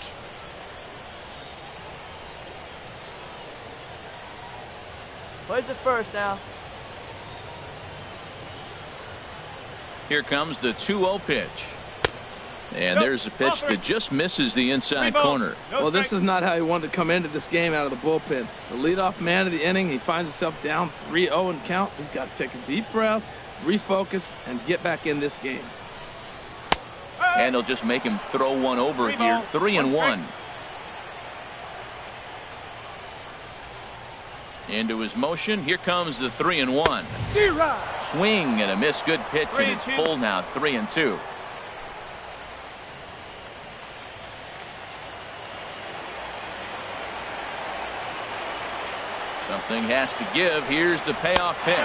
Plays it first now. Here comes the 2-0 pitch. And there's a pitch that just misses the inside corner. Well, this is not how he wanted to come into this game out of the bullpen. The leadoff man of the inning, he finds himself down 3-0 in count. He's got to take a deep breath, refocus, and get back in this game. And he'll just make him throw one over here. 3-1. Into his motion. Here comes the 3-1. Swing and a miss. Good pitch, and it's full now. 3-2. Something has to give. Here's the payoff pitch.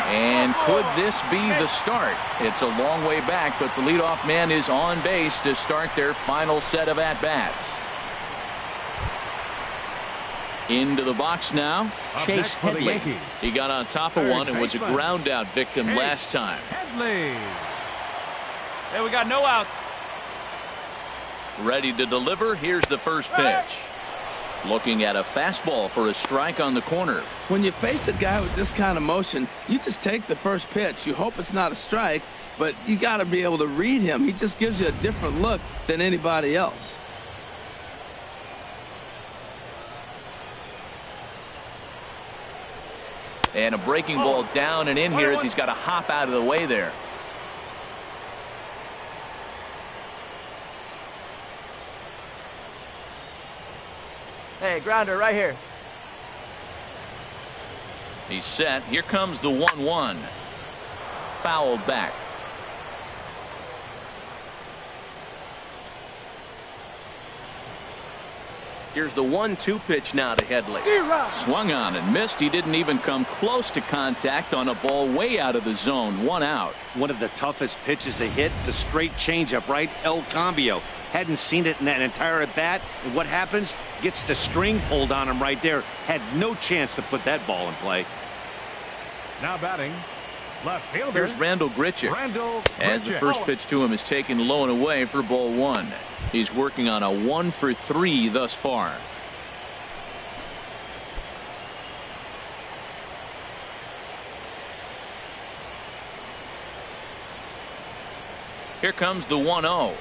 And could this be the start? It's a long way back, but the leadoff man is on base to start their final set of at-bats. Into the box now, Chase Headley. He got on top of one and was a ground-out victim last time. Hey, we got no outs. Ready to deliver. Here's the first pitch. Looking at a fastball for a strike on the corner. When you face a guy with this kind of motion, you just take the first pitch. You hope it's not a strike, but you got to be able to read him. He just gives you a different look than anybody else. And a breaking ball down and in here as he's got to hop out of the way there. Hey, grounder right here. He's set. Here comes the 1-1. Fouled back. Here's the 1-2 pitch now to Headley. Swung on and missed. He didn't even come close to contact on a ball way out of the zone. 1 out. One of the toughest pitches to hit, the straight changeup, right? El Cambio. Hadn't seen it in that entire at bat. And what happens? Gets the string pulled on him right there. Had no chance to put that ball in play. Now batting, left fielder. Here's Randall Grichuk. As the first pitch to him is taken low and away for ball 1. He's working on a 1-for-3 thus far. Here comes the 1-0.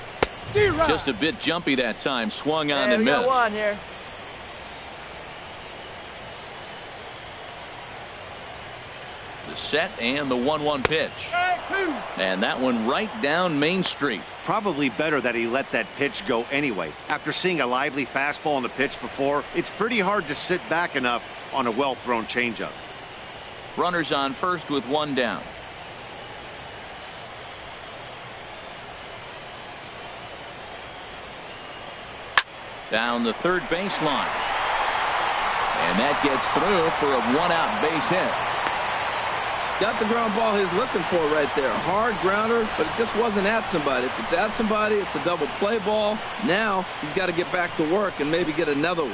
Just a bit jumpy that time. Swung on and missed. We got one here. The set and the 1-1 pitch. And that one right down Main Street. Probably better that he let that pitch go anyway. After seeing a lively fastball on the pitch before, it's pretty hard to sit back enough on a well-thrown changeup. Runners on first with one down. Down the third baseline. And that gets through for a one-out base hit. Got the ground ball he's looking for right there. Hard grounder, but it just wasn't at somebody. If it's at somebody, it's a double play ball. Now he's got to get back to work and maybe get another one.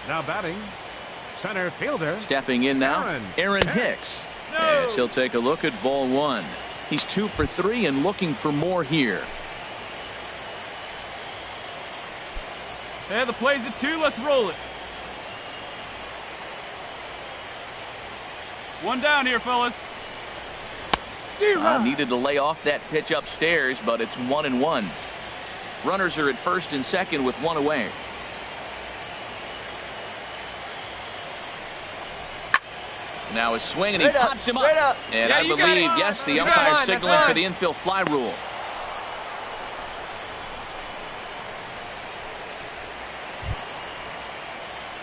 Now batting, center fielder. Stepping in now, Aaron Hicks. As he'll take a look at ball one. He's 2 for 3 and looking for more here. Yeah, the play's at 2. Let's roll it. One down here, fellas. Needed to lay off that pitch upstairs, but it's 1-1. Runners are at first and second with one away. Now a swing, and he pops him up. And Yeah, I you got believe, it. yes, the You got umpire it. signaling for the infield fly rule.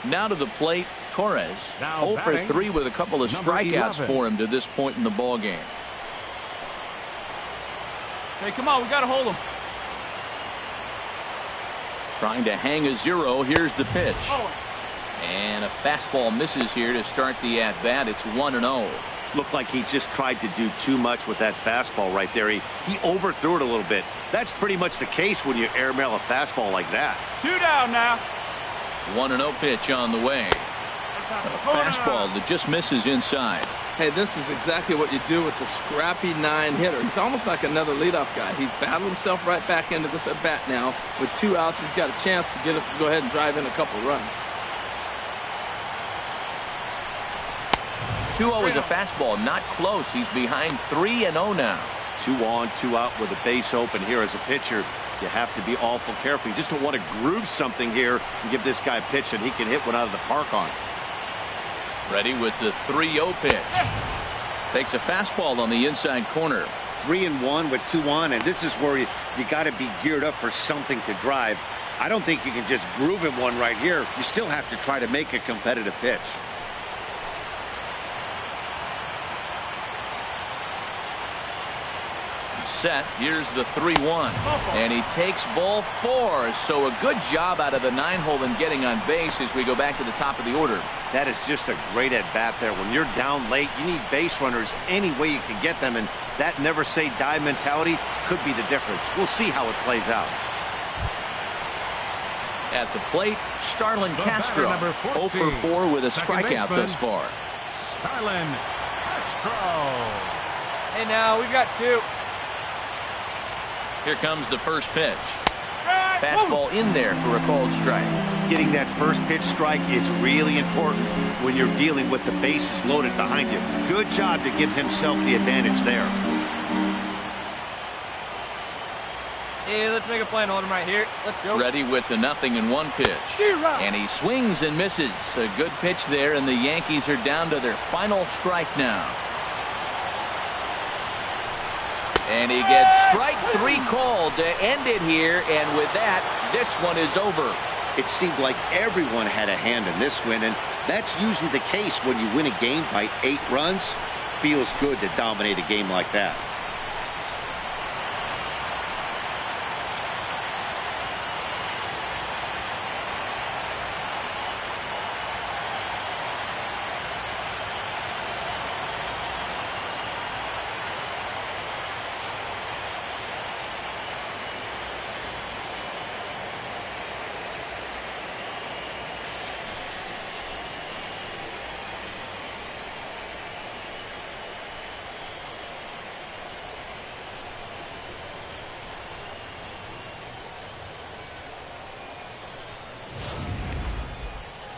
Now to the plate, Torres. Now 0 for batting, 3 with a couple of number strikeouts 11. for him to this point in the ball game. Hey, come on, we got to hold him. Trying to hang a 0. Here's the pitch. And a fastball misses here to start the at-bat. It's 1-0. Looked like he just tried to do too much with that fastball right there. He overthrew it a little bit. That's pretty much the case when you airmail a fastball like that. 2 down now. 1-0 pitch on the way. A fastball that just misses inside. Hey, this is exactly what you do with the scrappy 9 hitter. He's almost like another leadoff guy. He's battled himself right back into this at bat now. With 2 outs, he's got a chance to go ahead and drive in a couple runs. 2-0 is a fastball, not close. He's behind 3-0 now. 2 on, 2 out with a base open here as a pitcher. You have to be awful careful. You just don't want to groove something here and give this guy a pitch and he can hit one out of the park on. Ready with the 3-0 pitch. Takes a fastball on the inside corner. 3-1 with 2 on, and this is where you got to be geared up for something to drive. I don't think you can just groove him one right here. You still have to try to make a competitive pitch. Set. Here's the 3-1. And he takes ball 4. So a good job out of the 9-hole in getting on base as we go back to the top of the order. That is just a great at-bat there. When you're down late, you need base runners any way you can get them, and that never say die mentality could be the difference. We'll see how it plays out. At the plate, Starlin Castro. 0 for 4 with a strikeout thus far. Starlin Castro. Hey, now we've got 2. Here comes the first pitch. Fastball in there for a called strike. Getting that first pitch strike is really important when you're dealing with the bases loaded behind you. Good job to give himself the advantage there. Hey, let's make a play and hold him right here. Let's go. Ready with the 0-1 pitch. And he swings and misses. A good pitch there, and the Yankees are down to their final strike now. And he gets strike 3 called to end it here, and with that, this one is over. It seemed like everyone had a hand in this win, and that's usually the case when you win a game by 8 runs. Feels good to dominate a game like that.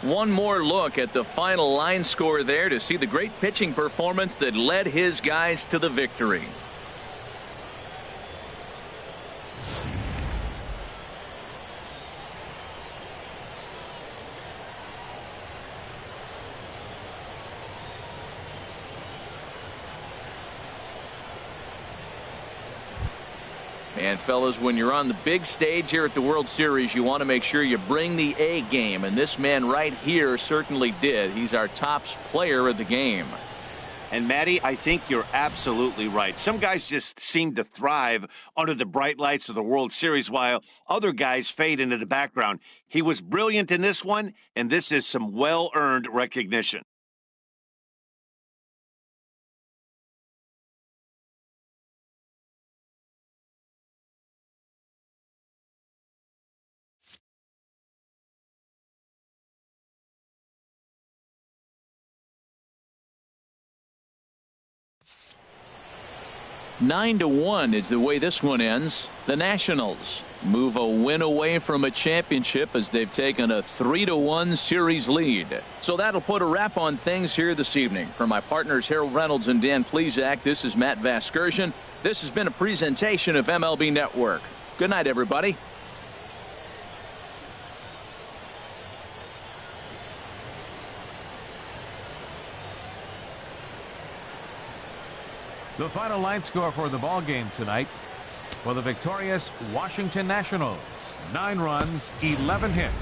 One more look at the final line score there to see the great pitching performance that led his guys to the victory. And fellas, when you're on the big stage here at the World Series, you want to make sure you bring the A game. And this man right here certainly did. He's our top player of the game. And, Matty, I think you're absolutely right. Some guys just seem to thrive under the bright lights of the World Series while other guys fade into the background. He was brilliant in this one, and this is some well-earned recognition. Nine to 1 is the way this one ends. The Nationals move a win away from a championship as they've taken a 3-1 series lead. So that'll put a wrap on things here this evening. For my partners Harold Reynolds and Dan Plesac, this is Matt Vasgersian. This has been a presentation of MLB Network. Good night, everybody. The final line score for the ball game tonight for the victorious Washington Nationals: 9 runs, 11 hits,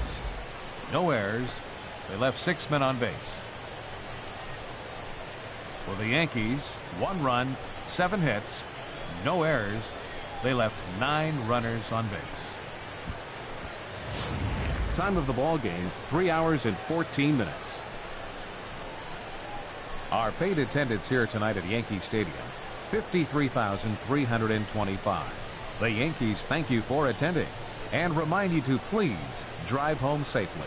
no errors. They left 6 men on base. For the Yankees, 1 run, 7 hits, no errors. They left 9 runners on base. Time of the ball game, 3 hours and 14 minutes. Our paid attendance here tonight at Yankee Stadium, 53,325. The Yankees thank you for attending and remind you to please drive home safely.